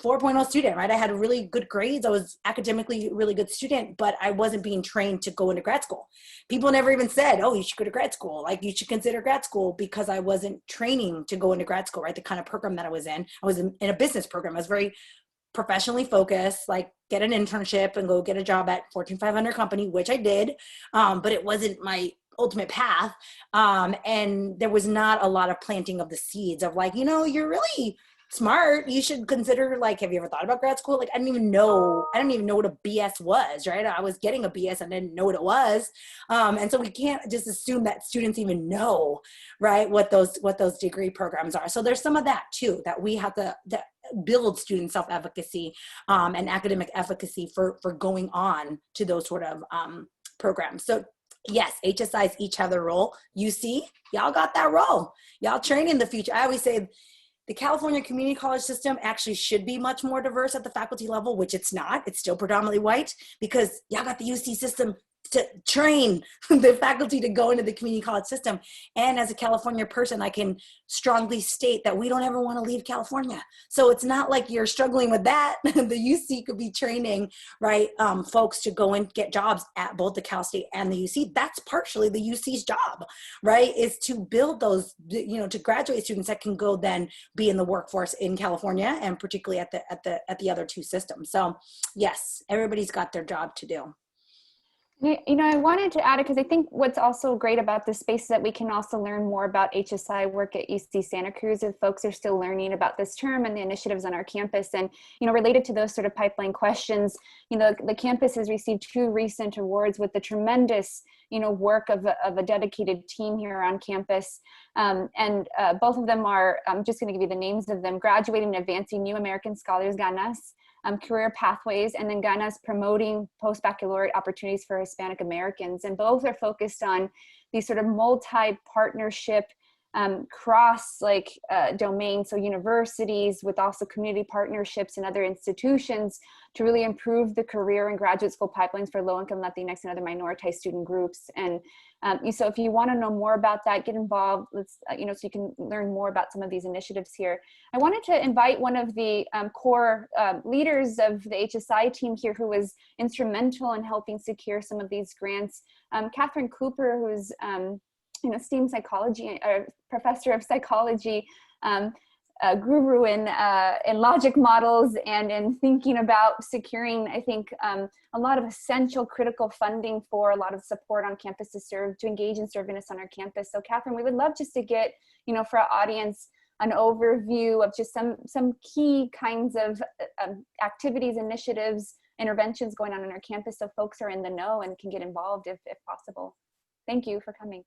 4.0 student, right? I had really good grades. I was academically a really good student, but I wasn't being trained to go into grad school. People never even said, oh, you should go to grad school. Like, you should consider grad school, because I wasn't training to go into grad school, right? The kind of program that I was in a business program. I was very professionally focused, like get an internship and go get a job at Fortune 500 company, which I did. But it wasn't my ultimate path. And there was not a lot of planting of the seeds of like, you're really smart, you should consider, like, have you ever thought about grad school? Like, I didn't even know what a BS was, right? I was getting a BS and didn't know what it was. And so we can't just assume that students even know, right, what those degree programs are. So there's some of that too, that we have to build student self-efficacy and academic efficacy for going on to those sort of programs. So yes, HSIs each have their role. UC, y'all got that role. Y'all training the future. I always say the California community college system actually should be much more diverse at the faculty level, which it's not. It's still predominantly white, because y'all got the UC system to train the faculty to go into the community college system. And as a California person, I can strongly state that we don't ever want to leave California. So it's not like you're struggling with that. The UC could be training, right, folks to go and get jobs at both the Cal State and the UC. That's partially the UC's job, right, is to build those, you know, to graduate students that can go then be in the workforce in California, and particularly at the other two systems. So yes, everybody's got their job to do. You know, I wanted to add it because I think what's also great about this space is that we can also learn more about HSI work at UC Santa Cruz if folks are still learning about this term and the initiatives on our campus. And, you know, related to those sort of pipeline questions, you know, the campus has received 2 recent awards with the tremendous, you know, work of a dedicated team here on campus. Both of them are, I'm just going to give you the names of them: Graduating and Advancing New American Scholars, GANAS, Career Pathways, and then GANAS Promoting Post-Baccalaureate Opportunities for Hispanic Americans. And both are focused on these sort of multi-partnership, cross domains, so universities with also community partnerships and other institutions to really improve the career and graduate school pipelines for low-income Latinx and other minoritized student groups. And so if you want to know more about that, get involved. Let's, you know, so you can learn more about some of these initiatives here. I wanted to invite one of the core leaders of the HSI team here, who was instrumental in helping secure some of these grants, Catherine Cooper, who's an esteemed psychology, professor of psychology, a guru in logic models and in thinking about securing, I think, a lot of essential critical funding for a lot of support on campus to engage in Servingness on our campus. So Catherine, we would love just to get, you know, for our audience, an overview of just some key kinds of activities, initiatives, interventions going on our campus, so folks are in the know and can get involved if possible. Thank you for coming.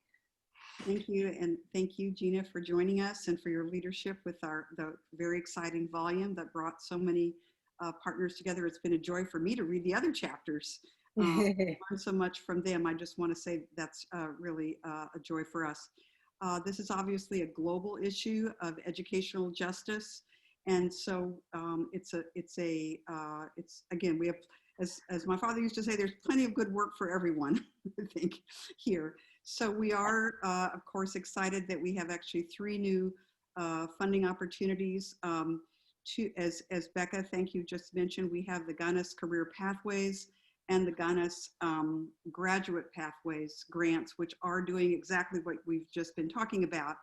Thank you, and thank you, Gina, for joining us and for your leadership with the very exciting volume that brought so many partners together. It's been a joy for me to read the other chapters. Learn so much from them. I just want to say that's really a joy for us. This is obviously a global issue of educational justice, and so it's again, we have, as my father used to say, there's plenty of good work for everyone, I think, here. So we are, of course, excited that we have actually 3 new funding opportunities. As Becca, thank you, just mentioned, we have the GANAS Career Pathways and the GANAS Graduate Pathways grants, which are doing exactly what we've just been talking about.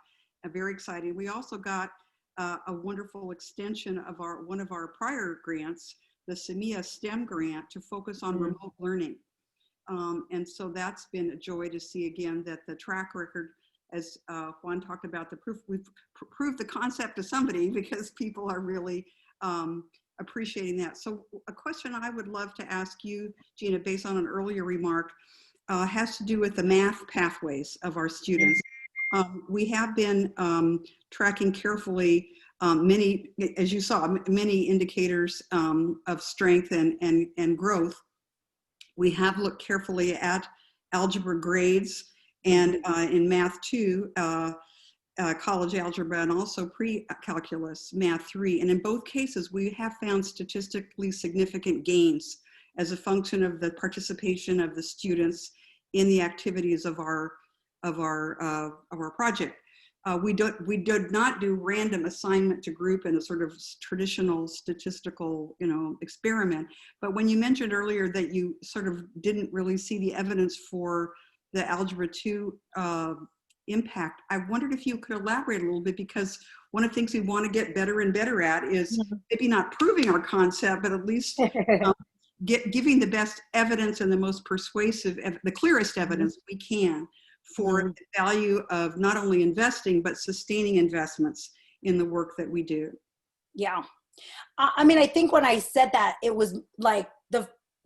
Very exciting. We also got a wonderful extension of one of our prior grants, the SEMIA STEM grant, to focus on remote learning. And so that's been a joy to see again that the track record, as Juan talked about, we've proved the concept to somebody, because people are really appreciating that. So a question I would love to ask you, Gina, based on an earlier remark, has to do with the math pathways of our students. We have been tracking carefully many, as you saw, many indicators of strength and growth. We have looked carefully at algebra grades and in math 2, college algebra, and also pre-calculus math 3. And in both cases, we have found statistically significant gains as a function of the participation of the students in the activities of our project. We did not do random assignment to group in a sort of traditional statistical, you know, experiment. But when you mentioned earlier that you sort of didn't really see the evidence for the Algebra 2 impact, I wondered if you could elaborate a little bit, because one of the things we want to get better and better at is maybe not proving our concept, but at least giving the best evidence and the most persuasive, the clearest evidence we can for the value of not only investing, but sustaining investments in the work that we do. Yeah. I mean, I think when I said that, it was like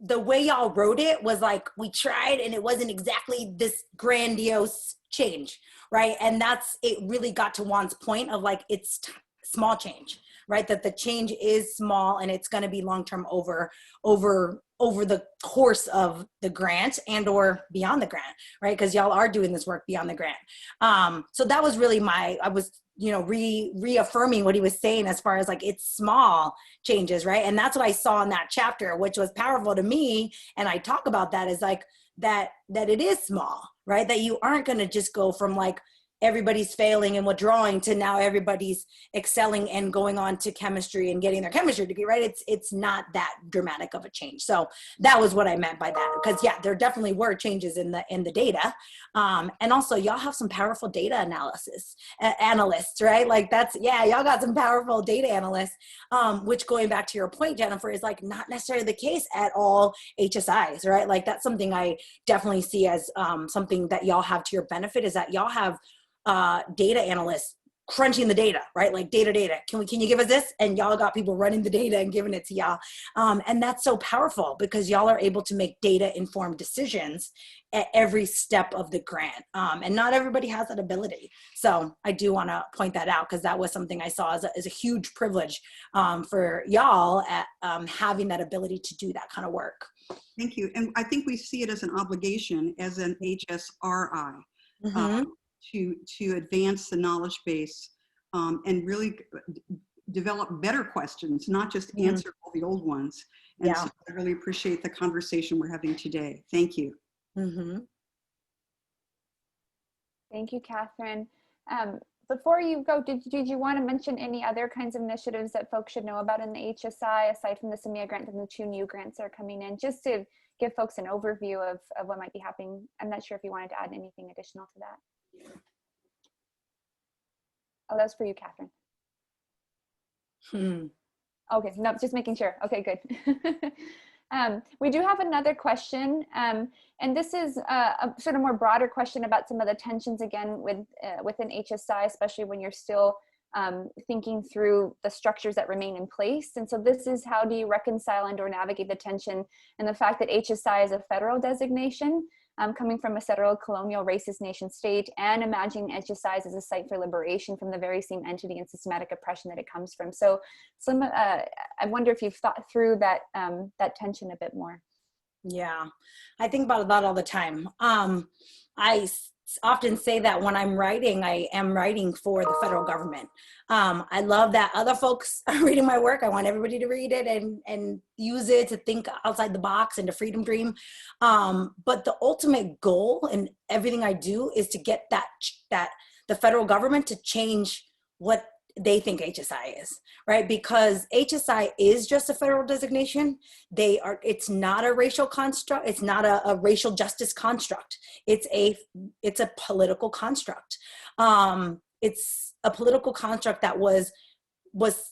the way y'all wrote it was like, we tried and it wasn't exactly this grandiose change, right? And it really got to Juan's point of like, it's small change, right? That the change is small and it's going to be long-term over the course of the grant and or beyond the grant, right? Because y'all are doing this work beyond the grant. So that was really I was, reaffirming what he was saying as far as like, it's small changes, right? And that's what I saw in that chapter, which was powerful to me. And I talk about that as like, that it is small, right? That you aren't going to just go from like, everybody's failing and withdrawing to now everybody's excelling and going on to chemistry and getting their chemistry degree, right? It's not that dramatic of a change. So that was what I meant by that. Because yeah, there definitely were changes in the data. And also y'all have some powerful data analysts, right? Like y'all got some powerful data analysts, which going back to your point, Jennifer, is like not necessarily the case at all HSIs, right? Like that's something I definitely see as something that y'all have to your benefit, is that y'all have data analysts crunching the data, right? Like data. Can you give us this? And y'all got people running the data and giving it to y'all. And that's so powerful because y'all are able to make data informed decisions at every step of the grant. And not everybody has that ability. So I do want to point that out because that was something I saw as a huge privilege for y'all at having that ability to do that kind of work. Thank you. And I think we see it as an obligation as an HSRI. Mm-hmm. To advance the knowledge base and really develop better questions, not just answer all the old ones. And so I really appreciate the conversation we're having today. Thank you. Mm-hmm. Thank you, Catherine. Before you go, did you want to mention any other kinds of initiatives that folks should know about in the HSI, aside from the SEMIA grant and the 2 new grants that are coming in, just to give folks an overview of what might be happening? I'm not sure if you wanted to add anything additional to that. Oh, that's for you, Catherine. Okay, no, just making sure. Okay, good. We do have another question, and this is a sort of more broader question about some of the tensions again within HSI, especially when you're still thinking through the structures that remain in place. And so this is, how do you reconcile and or navigate the tension and the fact that HSI is a federal designation, coming from a settler colonial racist nation state, and imagining HSIs as a site for liberation from the very same entity and systematic oppression that it comes from. So I wonder if you've thought through that tension a bit more. Yeah, I think about that all the time. I often say that when I'm writing, I am writing for the federal government. I love that other folks are reading my work. I want everybody to read it and use it to think outside the box and to freedom dream. But the ultimate goal in everything I do is to get that the federal government to change what they think HSI is, right? Because HSI is just a federal designation. It's not a racial construct. It's not a racial justice construct. It's a political construct. It's a political construct that was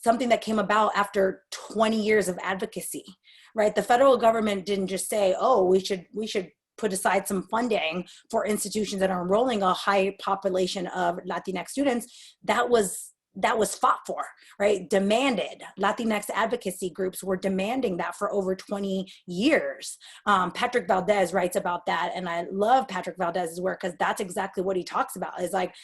something that came about after 20 years of advocacy, right? The federal government didn't just say, oh, we should put aside some funding for institutions that are enrolling a high population of Latinx students. That was fought for, right? Demanded. Latinx advocacy groups were demanding that for over 20 years. Patrick Valdez writes about that. And I love Patrick Valdez's work because that's exactly what he talks about. Is like,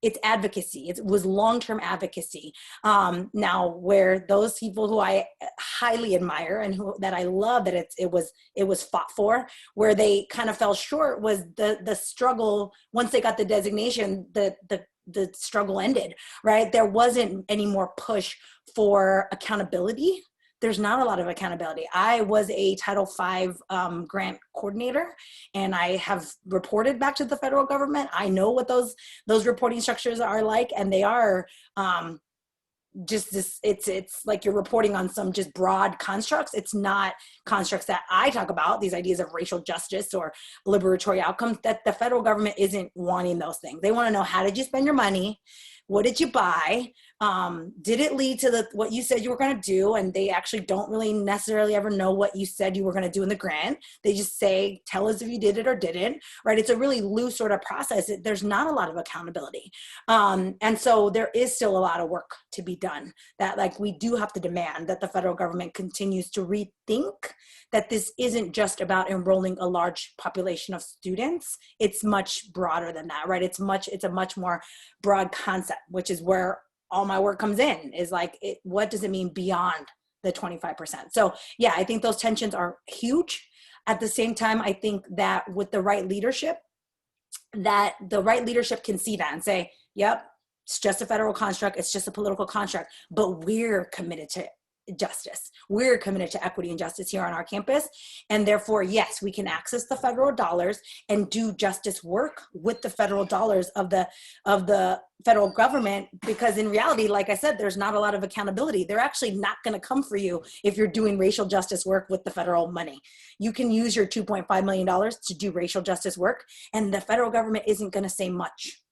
it's advocacy. It was long-term advocacy. Now, where those people who I highly admire and that I love that it was fought for, where they kind of fell short was the struggle. Once they got the designation, the struggle ended, right? There wasn't any more push for accountability. There's not a lot of accountability. I was a Title V grant coordinator, and I have reported back to the federal government. I know what those reporting structures are like, and they are just this, it's like you're reporting on some just broad constructs. It's not constructs that I talk about, these ideas of racial justice or liberatory outcomes, that the federal government isn't wanting those things. They want to know, how did you spend your money? What did you buy? Did it lead to what you said you were going to do? And they actually don't really necessarily ever know what you said you were going to do in the grant. They just say, tell us if you did it or didn't, right? It's a really loose sort of process. There's not a lot of accountability. And so there is still a lot of work to be done, that like we do have to demand that the federal government continues to rethink that this isn't just about enrolling a large population of students. It's much broader than that, right? It's a much more broad concept, which is where all my work comes in, is like, what does it mean beyond the 25%? So yeah, I think those tensions are huge. At the same time, I think that with the right leadership, that the right leadership can see that and say, yep, it's just a federal construct, it's just a political construct, but we're committed to justice. We're committed to equity and justice here on our campus. And therefore, yes, we can access the federal dollars and do justice work with the federal dollars of the federal government, because in reality, like I said, there's not a lot of accountability. They're actually not going to come for you if you're doing racial justice work with the federal money. You can use your $2.5 million to do racial justice work, and the federal government isn't going to say much.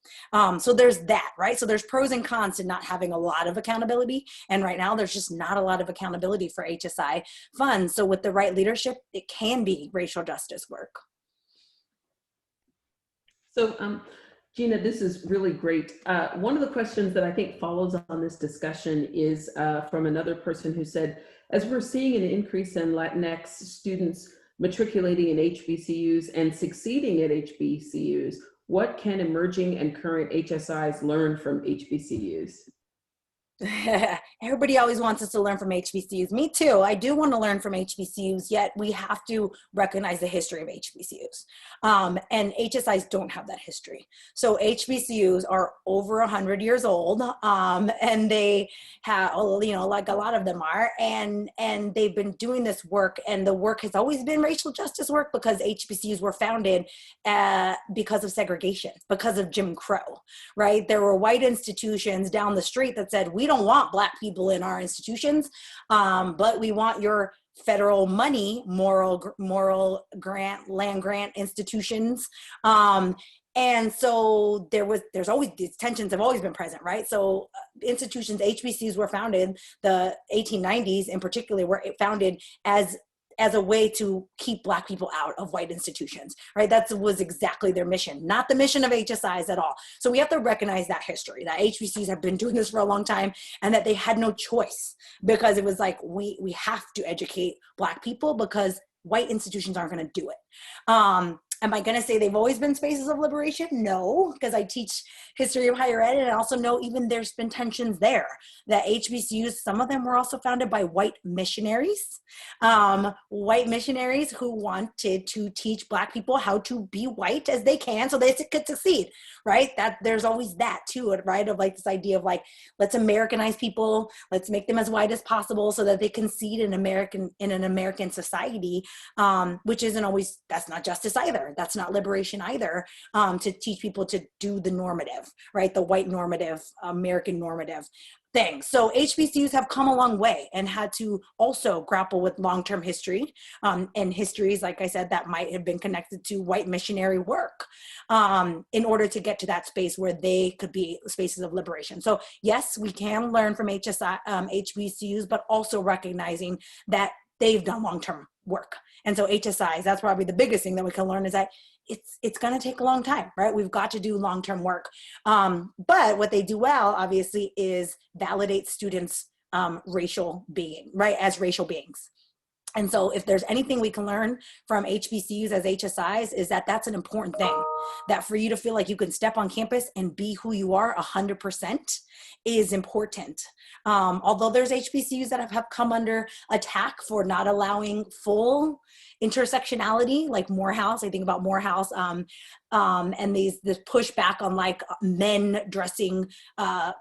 So there's that, right? So there's pros and cons to not having a lot of accountability. And right now there's just not a lot of accountability for HSI funds. So with the right leadership, it can be racial justice work. So Gina, this is really great. One of the questions that I think follows on this discussion is from another person who said, as we're seeing an increase in Latinx students matriculating in HBCUs and succeeding at HBCUs, what can emerging and current HSIs learn from HBCUs? Everybody always wants us to learn from HBCUs. Me too. I do want to learn from HBCUs, yet we have to recognize the history of HBCUs. And HSIs don't have that history. So HBCUs are over 100 years old, and they have, like a lot of them are, and they've been doing this work, and the work has always been racial justice work, because HBCUs were founded because of segregation, because of Jim Crow, right? There were white institutions down the street that said, we don't want Black people in our institutions, but we want your federal money, moral grant, land grant institutions. And so there's always, these tensions have always been present, right? So institutions, HBCUs were founded, the 1890s in particular, were founded as a way to keep Black people out of white institutions, right? That was exactly their mission, not the mission of HSIs at all. So we have to recognize that history, that HBCUs have been doing this for a long time, and that they had no choice, because it was like, we have to educate Black people because white institutions aren't going to do it. Am I going to say they've always been spaces of liberation? No, because I teach history of higher ed, and I also know even there's been tensions there. That HBCUs, some of them were also founded by white missionaries who wanted to teach Black people how to be white as they can so they could succeed, right? That there's always that too, right? Of like this idea of like, let's Americanize people, let's make them as white as possible so that they can succeed in an American society, which isn't always, that's not justice either. That's not liberation either, to teach people to do the normative, right? The white normative, American normative thing. So HBCUs have come a long way and had to also grapple with long-term history, and histories, like I said, that might have been connected to white missionary work, in order to get to that space where they could be spaces of liberation. So yes, we can learn from HBCUs, but also recognizing that they've done long-term work. And so HSIs, that's probably the biggest thing that we can learn, is that it's going to take a long time, right? We've got to do long-term work. But what they do well, obviously, is validate students' racial being, right? As racial beings. And so if there's anything we can learn from HBCUs as HSIs, is that that's an important thing, that for you to feel like you can step on campus and be who you are 100% is important. Although there's HBCUs that have come under attack for not allowing full intersectionality, like Morehouse. I think about Morehouse, and this pushback on like men dressing,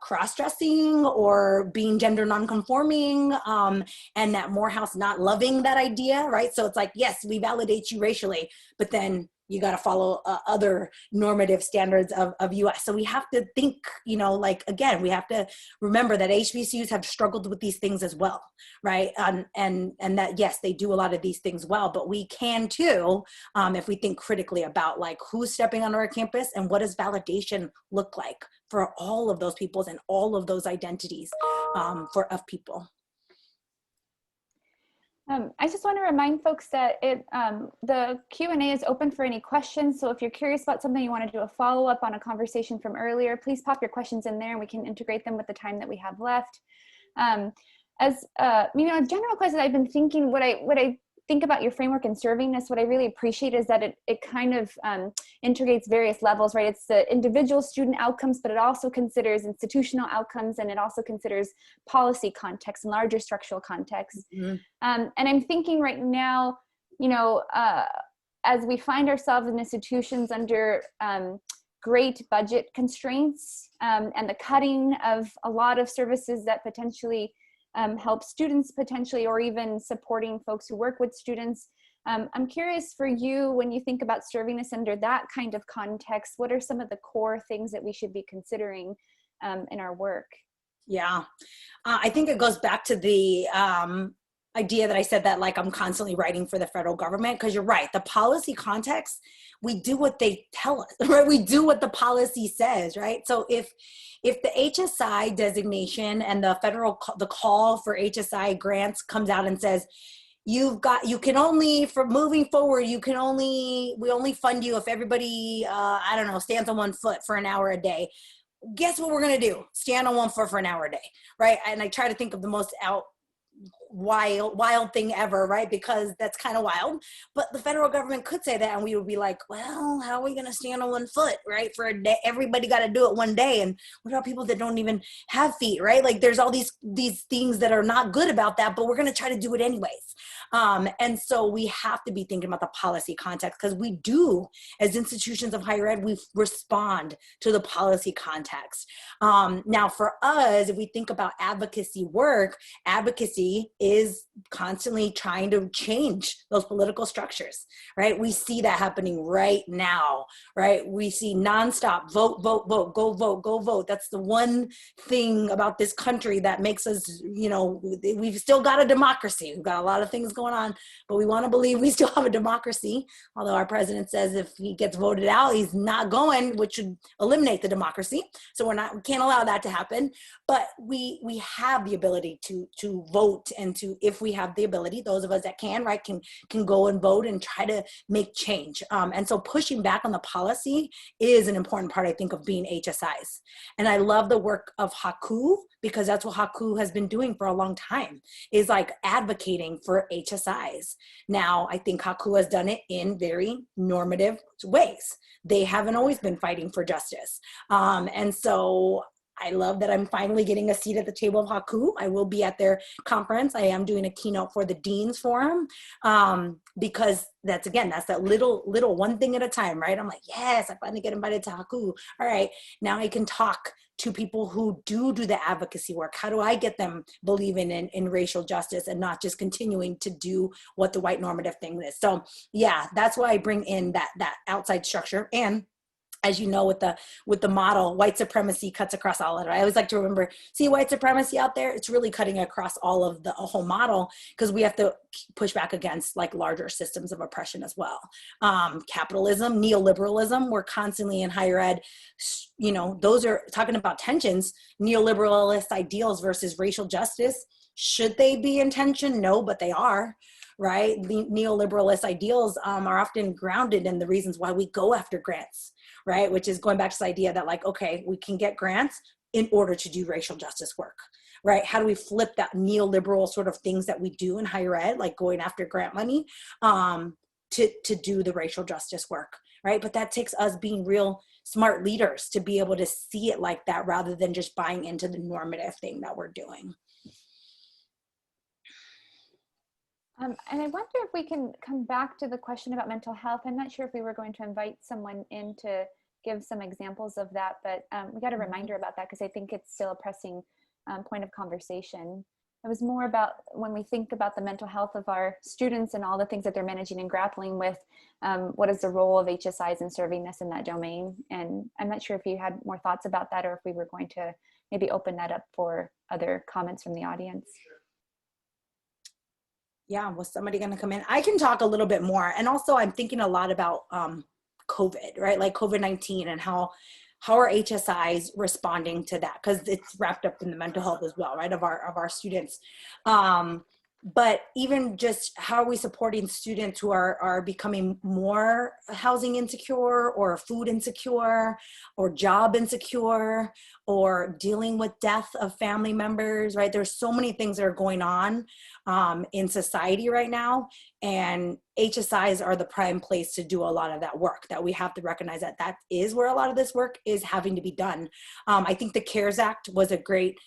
cross-dressing or being gender non-conforming, and that Morehouse not loving that idea, right? So it's like, yes, we validate you racially, but then you got to follow other normative standards of US. So we have to think, you know, like, again, we have to remember that HBCUs have struggled with these things as well, right? And that, yes, they do a lot of these things well, but we can too, if we think critically about like who's stepping onto our campus and what does validation look like for all of those peoples and all of those identities of people. I just want to remind folks that the Q&A is open for any questions. So if you're curious about something, you want to do a follow-up on a conversation from earlier, please pop your questions in there and we can integrate them with the time that we have left. As you know, a general question I've been thinking, what I think about your framework and servingness, what I really appreciate is that it kind of integrates various levels, right? It's the individual student outcomes, but it also considers institutional outcomes, and it also considers policy context and larger structural context. Mm-hmm. And I'm thinking right now, you know, as we find ourselves in institutions under great budget constraints and the cutting of a lot of services that potentially help students potentially, or even supporting folks who work with students. I'm curious for you, when you think about servingness under that kind of context, what are some of the core things that we should be considering in our work? Yeah, I think it goes back to the idea that I said that like I'm constantly writing for the federal government, because you're right, the policy context, we do what they tell us, right? We do what the policy says, right? So if the HSI designation and the the call for HSI grants comes out and says, you can only, for moving forward, we only fund you if everybody, I don't know, stands on one foot for an hour a day. Guess what we're gonna do? Stand on one foot for an hour a day, right? And I try to think of the most wild thing ever, right? Because that's kind of wild. But the federal government could say that, and we would be like, well, how are we going to stand on one foot, right? For a day, everybody got to do it one day. And what about people that don't even have feet, right? Like there's all these things that are not good about that, but we're going to try to do it anyways. And so we have to be thinking about the policy context, because we do, as institutions of higher ed, we respond to the policy context. Now for us, if we think about advocacy work, advocacy is constantly trying to change those political structures, right? We see that happening right now, right? We see nonstop vote, vote, vote, go vote, go vote. That's the one thing about this country that makes us, you know, we've still got a democracy. We've got a lot of things going on, but we want to believe we still have a democracy. Although our president says if he gets voted out, he's not going, which would eliminate the democracy. So we can't allow that to happen. But we have the ability to vote, and to, if we have the ability, those of us that can, right, can go and vote and try to make change. And so pushing back on the policy is an important part, I think, of being HSIs. And I love the work of Haku, because that's what Haku has been doing for a long time, is like advocating for HSIs. Now, I think Haku has done it in very normative ways. They haven't always been fighting for justice. And so I love that I'm finally getting a seat at the table of Haku. I will be at their conference. I am doing a keynote for the Dean's Forum, because that's that little one thing at a time, right? I'm like, yes, I finally get invited to Haku. All right, now I can talk to people who do the advocacy work. How do I get them believing in racial justice and not just continuing to do what the white normative thing is? So yeah, that's why I bring in that outside structure. And as you know, with the model, white supremacy cuts across all of it. I always like to remember, see white supremacy out there? It's really cutting across all of the whole model, because we have to push back against like larger systems of oppression as well. Capitalism, neoliberalism, we're constantly in higher ed, you know, those are talking about tensions, neoliberalist ideals versus racial justice. Should they be in tension? No, but they are. Right? The neoliberalist ideals are often grounded in the reasons why we go after grants, right? Which is going back to this idea that like, okay, we can get grants in order to do racial justice work, right? How do we flip that neoliberal sort of things that we do in higher ed, like going after grant money, to do the racial justice work, right? But that takes us being real smart leaders to be able to see it like that, rather than just buying into the normative thing that we're doing. And I wonder if we can come back to the question about mental health. I'm not sure if we were going to invite someone in to give some examples of that, but we got a reminder about that, because I think it's still a pressing point of conversation. It was more about when we think about the mental health of our students and all the things that they're managing and grappling with, what is the role of HSIs and servingness in that domain? And I'm not sure if you had more thoughts about that or if we were going to maybe open that up for other comments from the audience. Yeah, was somebody going to come in? I can talk a little bit more. And also I'm thinking a lot about COVID, right? Like COVID-19 and how are HSIs responding to that? Because it's wrapped up in the mental health as well, right? Of our students. But even just how are we supporting students who are becoming more housing insecure or food insecure or job insecure or dealing with death of family members, right? There's so many things that are going on in society right now. And HSIs are the prime place to do a lot of that work, that we have to recognize that is where a lot of this work is having to be done. I think the CARES Act was a great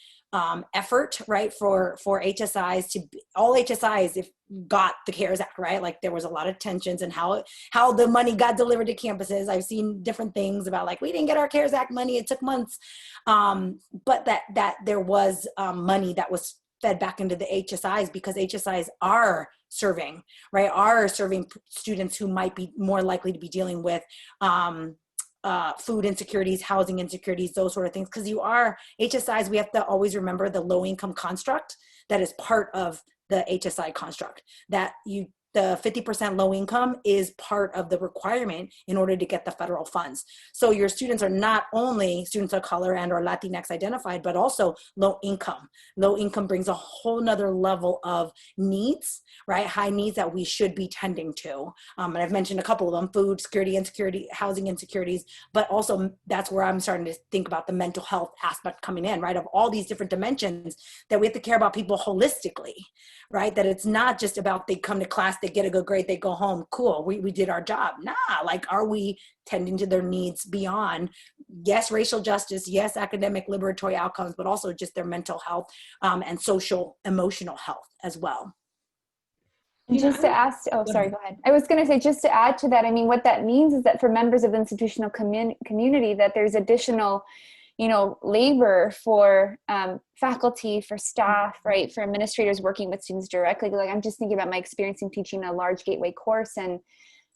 effort, right, for HSIs all HSIs got the CARES Act, right? Like there was a lot of tensions and how the money got delivered to campuses. I've seen different things about like, we didn't get our CARES Act money, it took months. But that there was money that was fed back into the HSIs because HSIs are serving, right? Are serving students who might be more likely to be dealing with food insecurities, housing insecurities, those sort of things. Because you are HSIs, we have to always remember the low income construct that is part of the HSI construct, that the 50% low income is part of the requirement in order to get the federal funds. So your students are not only students of color and or Latinx identified, but also low income. Low income brings a whole nother level of needs, right? High needs that we should be tending to. And I've mentioned a couple of them: food security, insecurity, housing insecurities, but also that's where I'm starting to think about the mental health aspect coming in, right? Of all these different dimensions that we have to care about people holistically, right? That it's not just about they come to class, they get a good grade, they go home, cool, we did our job. Nah, like, are we tending to their needs beyond, yes, racial justice, yes, academic liberatory outcomes, but also just their mental health and social emotional health as well. Just to ask, oh, sorry, go ahead. I was going to say, just to add to that, I mean, what that means is that for members of the institutional community, that there's additional, labor for faculty, for staff, right, for administrators working with students directly. Like, I'm just thinking about my experience in teaching a large gateway course and,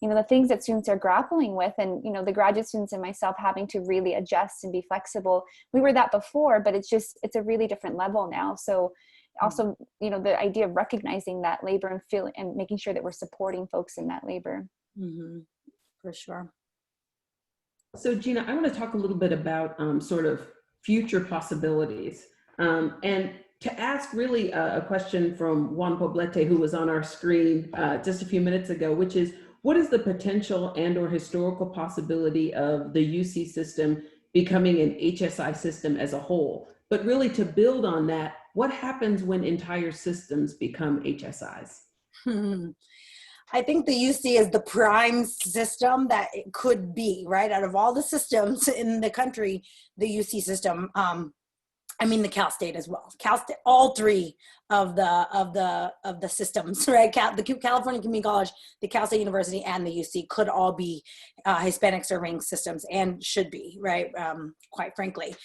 the things that students are grappling with, and, the graduate students and myself having to really adjust and be flexible. We were that before, but it's a really different level now. So also, the idea of recognizing that labor and making sure that we're supporting folks in that labor. Mm-hmm. For sure. So Gina, I want to talk a little bit about sort of future possibilities, and to ask really a question from Juan Poblete, who was on our screen just a few minutes ago, which is, what is the potential and or historical possibility of the UC system becoming an HSI system as a whole? But really, to build on that, what happens when entire systems become HSIs? I think the UC is the prime system that it could be, right? Out of all the systems in the country, the UC system, the Cal State as well. Cal State, all three of the systems, right? The California Community College, the Cal State University, and the UC could all be Hispanic-serving systems, and should be, right? Quite frankly.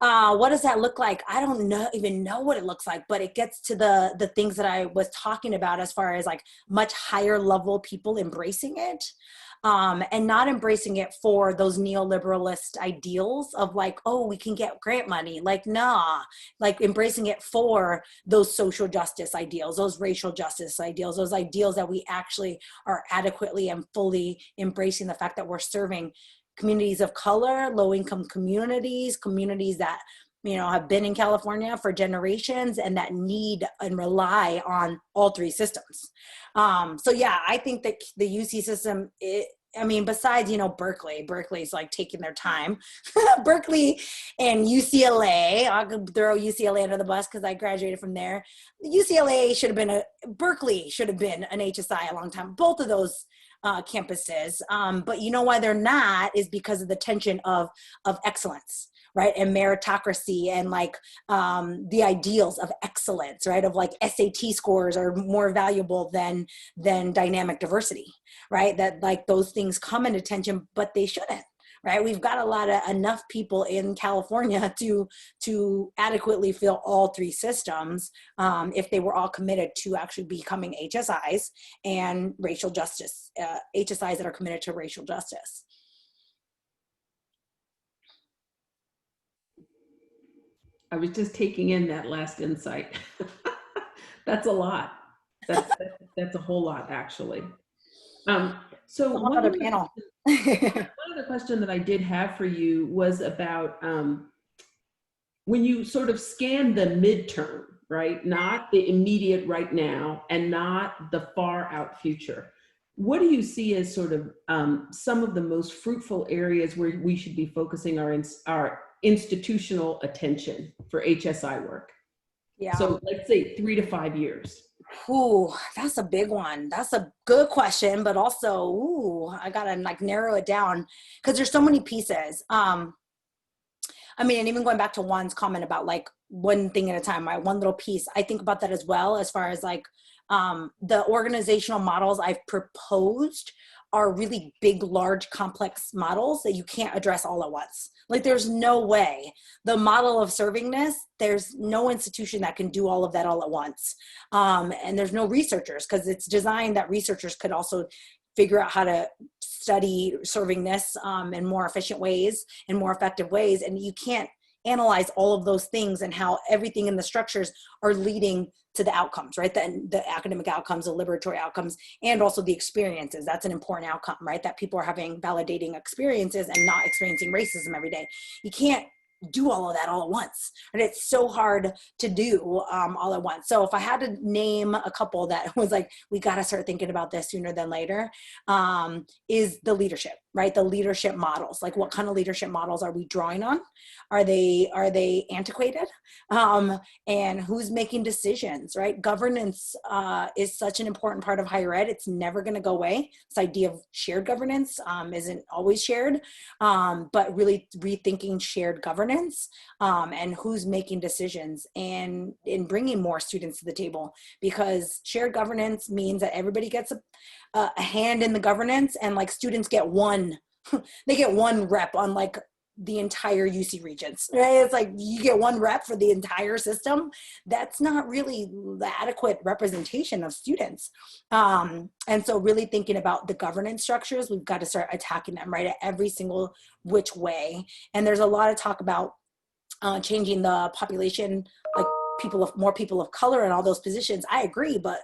What does that look like? I don't even know what it looks like, but it gets to the things that I was talking about as far as like much higher level people embracing it. And not embracing it for those neoliberalist ideals of like, oh, we can get grant money. Like, nah, like embracing it for those social justice ideals, those racial justice ideals, those ideals that we actually are adequately and fully embracing the fact that we're serving communities of color, low-income communities that have been in California for generations and that need and rely on all three systems. So yeah, I think that the UC system, besides, Berkeley's like taking their time. Berkeley and UCLA, I'll throw UCLA under the bus because I graduated from there. Berkeley should have been an HSI a long time. Both of those campuses. But you know why they're not is because of the tension of excellence, right? And meritocracy and like the ideals of excellence, right? Of like SAT scores are more valuable than dynamic diversity, right? That like those things come into tension, but they shouldn't, right? We've got enough people in California to adequately fill all three systems if they were all committed to actually becoming HSIs and racial justice, HSIs that are committed to racial justice. I was just taking in that last insight. That's a lot. That's a whole lot, actually. So one other panel. other question that I did have for you was about when you sort of scan the midterm, right? Not the immediate right now and not the far out future. What do you see as sort of some of the most fruitful areas where we should be focusing our institutional attention for HSI work? Yeah. So let's say 3 to 5 years. Ooh, that's a big one. That's a good question, but also, ooh, I gotta like narrow it down because there's so many pieces. I mean, and even going back to Juan's comment about like one thing at a time, right? One little piece. I think about that as well, as far as like the organizational models I've proposed are really big, large, complex models that you can't address all at once. Like there's no way. The model of servingness, there's no institution that can do all of that all at once. And there's no researchers because it's designed that researchers could also figure out how to study servingness in more efficient ways and more effective ways. And you can't analyze all of those things and how everything in the structures are leading to the outcomes, right? The academic outcomes, the liberatory outcomes, and also the experiences. That's an important outcome, right? That people are having validating experiences and not experiencing racism every day. You can't do all of that all at once, and it's so hard to do all at once. So if I had to name a couple that was like, we got to start thinking about this sooner than later, is the leadership, right? The leadership models. Like, what kind of leadership models are we drawing on? Are they antiquated? And who's making decisions, right? Governance is such an important part of higher ed. It's never going to go away. This idea of shared governance isn't always shared, but really rethinking shared governance and who's making decisions and in bringing more students to the table, because shared governance means that everybody gets a hand in the governance, and like students get one, they get one rep on like the entire UC Regents, right? It's like you get one rep for the entire system. That's not really the adequate representation of students. And so really thinking about the governance structures, we've got to start attacking them, right, at every single which way. And there's a lot of talk about changing the population, like more people of color in all those positions. I agree, but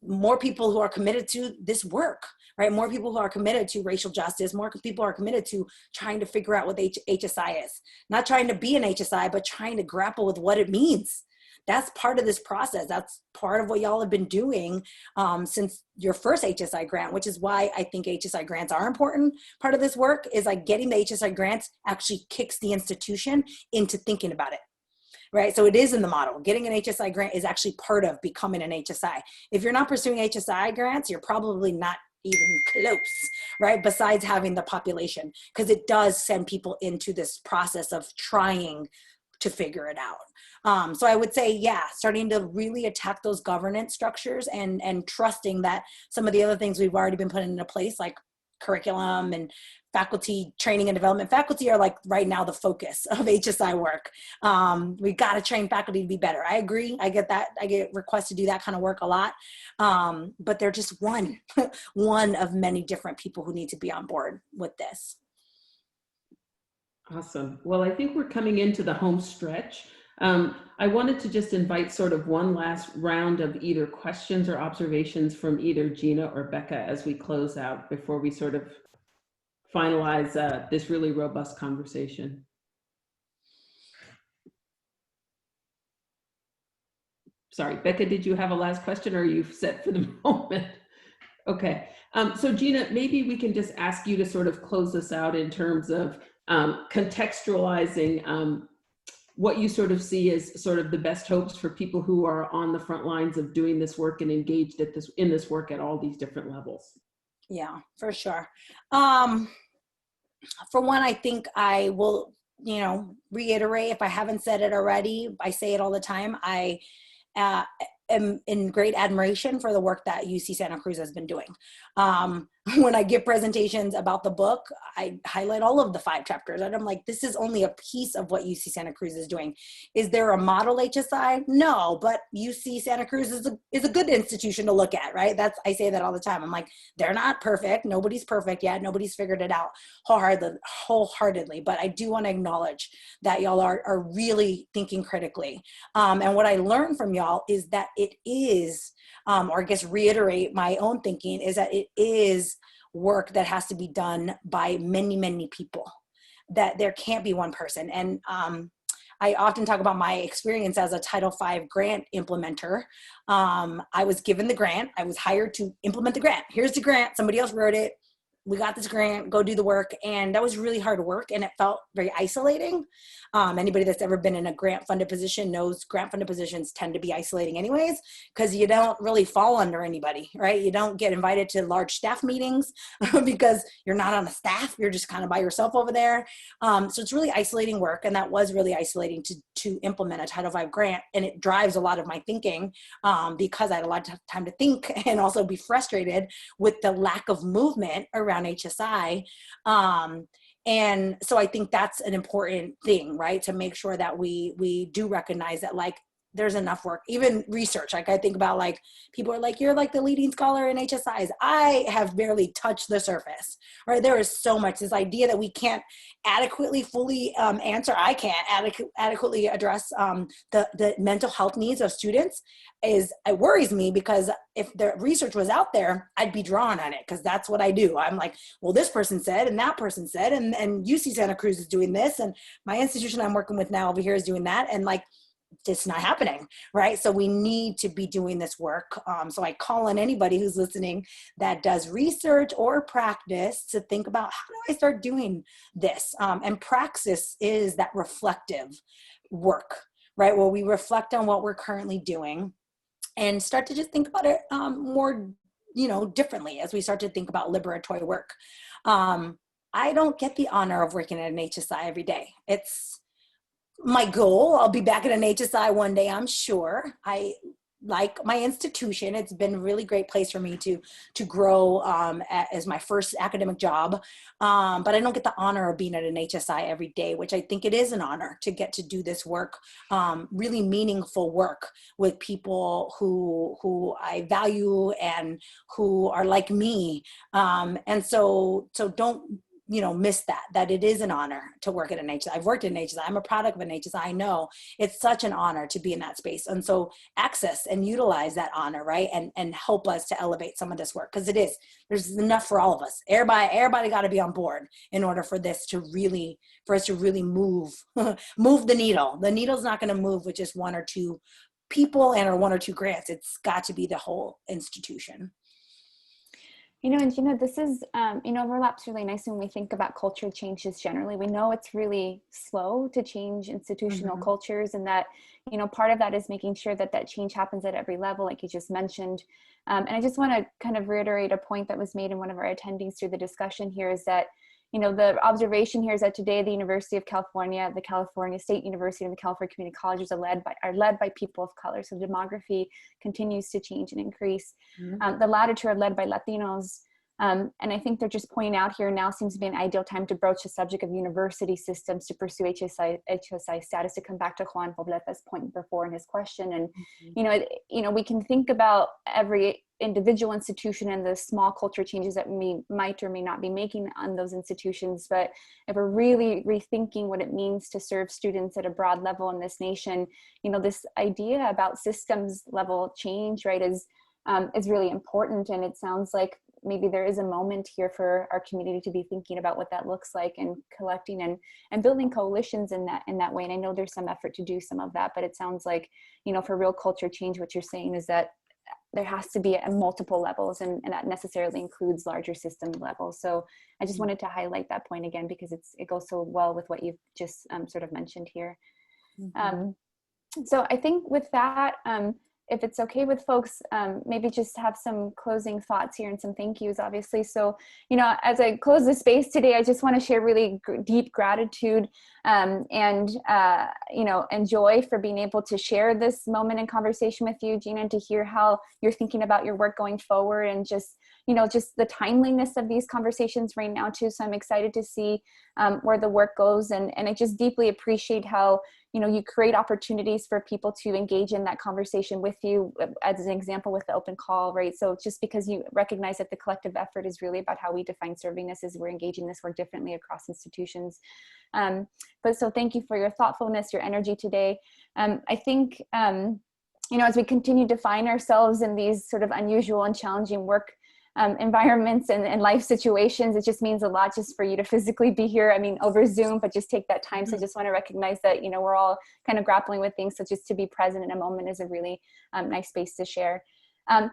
more people who are committed to this work, right? More people who are committed to racial justice, more people are committed to trying to figure out what HSI is. Not trying to be an HSI, but trying to grapple with what it means. That's part of this process. That's part of what y'all have been doing since your first HSI grant, which is why I think HSI grants are important. Part of this work is like getting the HSI grants actually kicks the institution into thinking about it. Right, so it is in the model. Getting an HSI grant is actually part of becoming an HSI. If you're not pursuing HSI grants, you're probably not even close, right? Besides having the population, because it does send people into this process of trying to figure it out. So I would say, yeah, starting to really attack those governance structures and trusting that some of the other things we've already been putting into place, like curriculum and faculty training and development. Faculty are like right now the focus of HSI work. We got to train faculty to be better. I agree. I get that. I get requests to do that kind of work a lot. But they're just one of many different people who need to be on board with this. Awesome. Well, I think we're coming into the home stretch. I wanted to just invite sort of one last round of either questions or observations from either Gina or Becca as we close out before we sort of finalize this really robust conversation. Sorry, Becca, did you have a last question, or are you set for the moment? Okay, so Gina, maybe we can just ask you to sort of close this out in terms of contextualizing what you sort of see as sort of the best hopes for people who are on the front lines of doing this work and engaged in this work at all these different levels. Yeah, for sure. For one, I think I will, reiterate, if I haven't said it already, I say it all the time. I am in great admiration for the work that UC Santa Cruz has been doing. when I give presentations about the book, I highlight all of the 5 chapters. And I'm like, this is only a piece of what UC Santa Cruz is doing. Is there a model HSI? No, but UC Santa Cruz is a good institution to look at, right? I say that all the time. I'm like, they're not perfect. Nobody's perfect yet. Nobody's figured it out wholeheartedly. But I do want to acknowledge that y'all are really thinking critically. And what I learned from y'all is that it is, or I guess reiterate my own thinking, is that it is work that has to be done by many, many people, that there can't be one person. And I often talk about my experience as a Title V grant implementer. I was given the grant. I was hired to implement the grant. Here's the grant. Somebody else wrote it. We got this grant, go do the work. And that was really hard work, and it felt very isolating. Anybody that's ever been in a grant funded position knows grant funded positions tend to be isolating anyways, because you don't really fall under anybody, right? You don't get invited to large staff meetings because you're not on a staff. You're just kind of by yourself over there. So it's really isolating work. And that was really isolating to implement a Title V grant. And it drives a lot of my thinking because I had a lot of time to think and also be frustrated with the lack of movement around HSI. And so I think that's an important thing, right? To make sure that we do recognize that, like, there's enough work, even research. Like, I think about, like, people are like, you're like the leading scholar in HSIs. I have barely touched the surface, right? There is so much, this idea that we can't adequately, fully answer. I can't adequately address the mental health needs of students. It worries me, because if the research was out there, I'd be drawn on it, because that's what I do. I'm like, well, this person said, and that person said, and UC Santa Cruz is doing this, and my institution I'm working with now over here is doing that. And like, it's not happening, right? So we need to be doing this work. So I call on anybody who's listening that does research or practice to think about, how do I start doing this? And praxis is that reflective work, right? Where we reflect on what we're currently doing and start to just think about it more, differently as we start to think about liberatory work. I don't get the honor of working at an HSI every day. It's my goal. I'll be back at an HSI one day, I'm sure. I like my institution. It's been a really great place for me to grow as my first academic job. But I don't get the honor of being at an HSI every day, which I think it is an honor to get to do this work, really meaningful work with people who I value and who are like me. And so don't, miss that it is an honor to work at an HSI. I've worked at an HSI. I'm a product of an HSI. I know it's such an honor to be in that space. And so access and utilize that honor, right? And help us to elevate some of this work, because there's enough for all of us. Everybody got to be on board in order for us to really move the needle. The needle's not going to move with just one or two people or one or two grants. It's got to be the whole institution. And Gina, this is, overlaps really nice when we think about culture changes generally. We know it's really slow to change institutional cultures, and that, part of that is making sure that change happens at every level, like you just mentioned. And I just want to kind of reiterate a point that was made in one of our attendees through the discussion here, is that, the observation here is that today the University of California, the California State University, and the California Community Colleges are led by people of color. So demography continues to change and increase. The latter two are led by Latinos. And I think they're just pointing out here, now seems to be an ideal time to broach the subject of university systems to pursue HSI status, to come back to Juan Pobleta's point before in his question. And, we can think about every individual institution and the small culture changes that we might or may not be making on those institutions. But if we're really rethinking what it means to serve students at a broad level in this nation, this idea about systems level change, right, is really important. And it sounds like maybe there is a moment here for our community to be thinking about what that looks like, and collecting and building coalitions in that way. And I know there's some effort to do some of that, but it sounds like, for real culture change, what you're saying is that there has to be at multiple levels, and that necessarily includes larger system levels. So I just wanted to highlight that point again, because it goes so well with what you've just sort of mentioned here. So I think with that, if it's okay with folks, maybe just have some closing thoughts here and some thank yous, obviously. So, as I close the space today, I just want to share really deep gratitude and joy for being able to share this moment in conversation with you, Gina, and to hear how you're thinking about your work going forward, and just you know, just the timeliness of these conversations right now too. So I'm excited to see where the work goes. And I just deeply appreciate how, you know, you create opportunities for people to engage in that conversation with you, as an example with the open call, right? So just because you recognize that the collective effort is really about how we define servingness as we're engaging this work differently across institutions. But so thank you for your thoughtfulness, your energy today. I think, you know, as we continue to find ourselves in these sort of unusual and challenging work environments and life situations, it just means a lot just for you to physically be here. I mean, over Zoom, but just take that time. So I just want to recognize that, you know, we're all kind of grappling with things. So just to be present in a moment is a really nice space to share.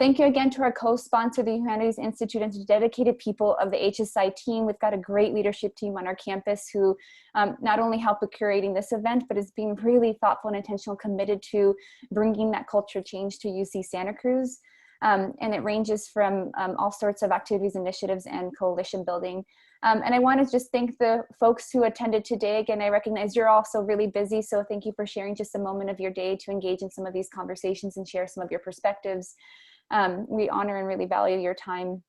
Thank you again to our co-sponsor, the Humanities Institute, and to dedicated people of the HSI team. We've got a great leadership team on our campus who not only help with curating this event, but is being really thoughtful and intentional, committed to bringing that culture change to UC Santa Cruz. And it ranges from all sorts of activities, initiatives, and coalition building. And I want to just thank the folks who attended today. Again, I recognize you're also really busy, so thank you for sharing just a moment of your day to engage in some of these conversations and share some of your perspectives. We honor and really value your time.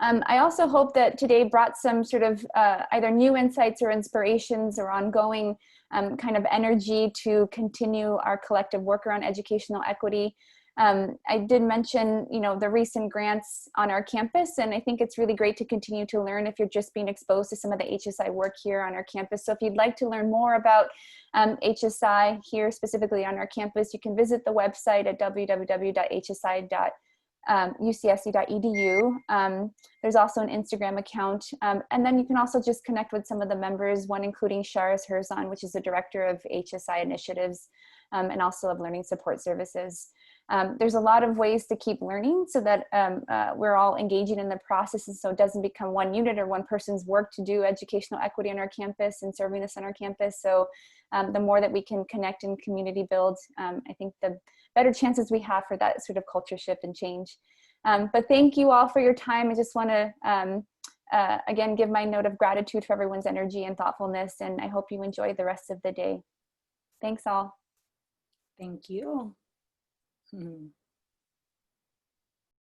I also hope that today brought some sort of either new insights or inspirations or ongoing kind of energy to continue our collective work around educational equity. I did mention, you know, the recent grants on our campus, and I think it's really great to continue to learn if you're just being exposed to some of the HSI work here on our campus. So if you'd like to learn more about HSI here specifically on our campus, you can visit the website at www.hsi.ucsc.edu. There's also an Instagram account. And then you can also just connect with some of the members, one including Sharis Herzon, which is the director of HSI Initiatives and also of Learning Support Services. There's a lot of ways to keep learning so that we're all engaging in the processes, so it doesn't become one unit or one person's work to do educational equity on our campus and serving this on our campus. So the more that we can connect and community build, I think the better chances we have for that sort of culture shift and change. But thank you all for your time. I just want to, again, give my note of gratitude for everyone's energy and thoughtfulness, and I hope you enjoy the rest of the day. Thanks all. Thank you.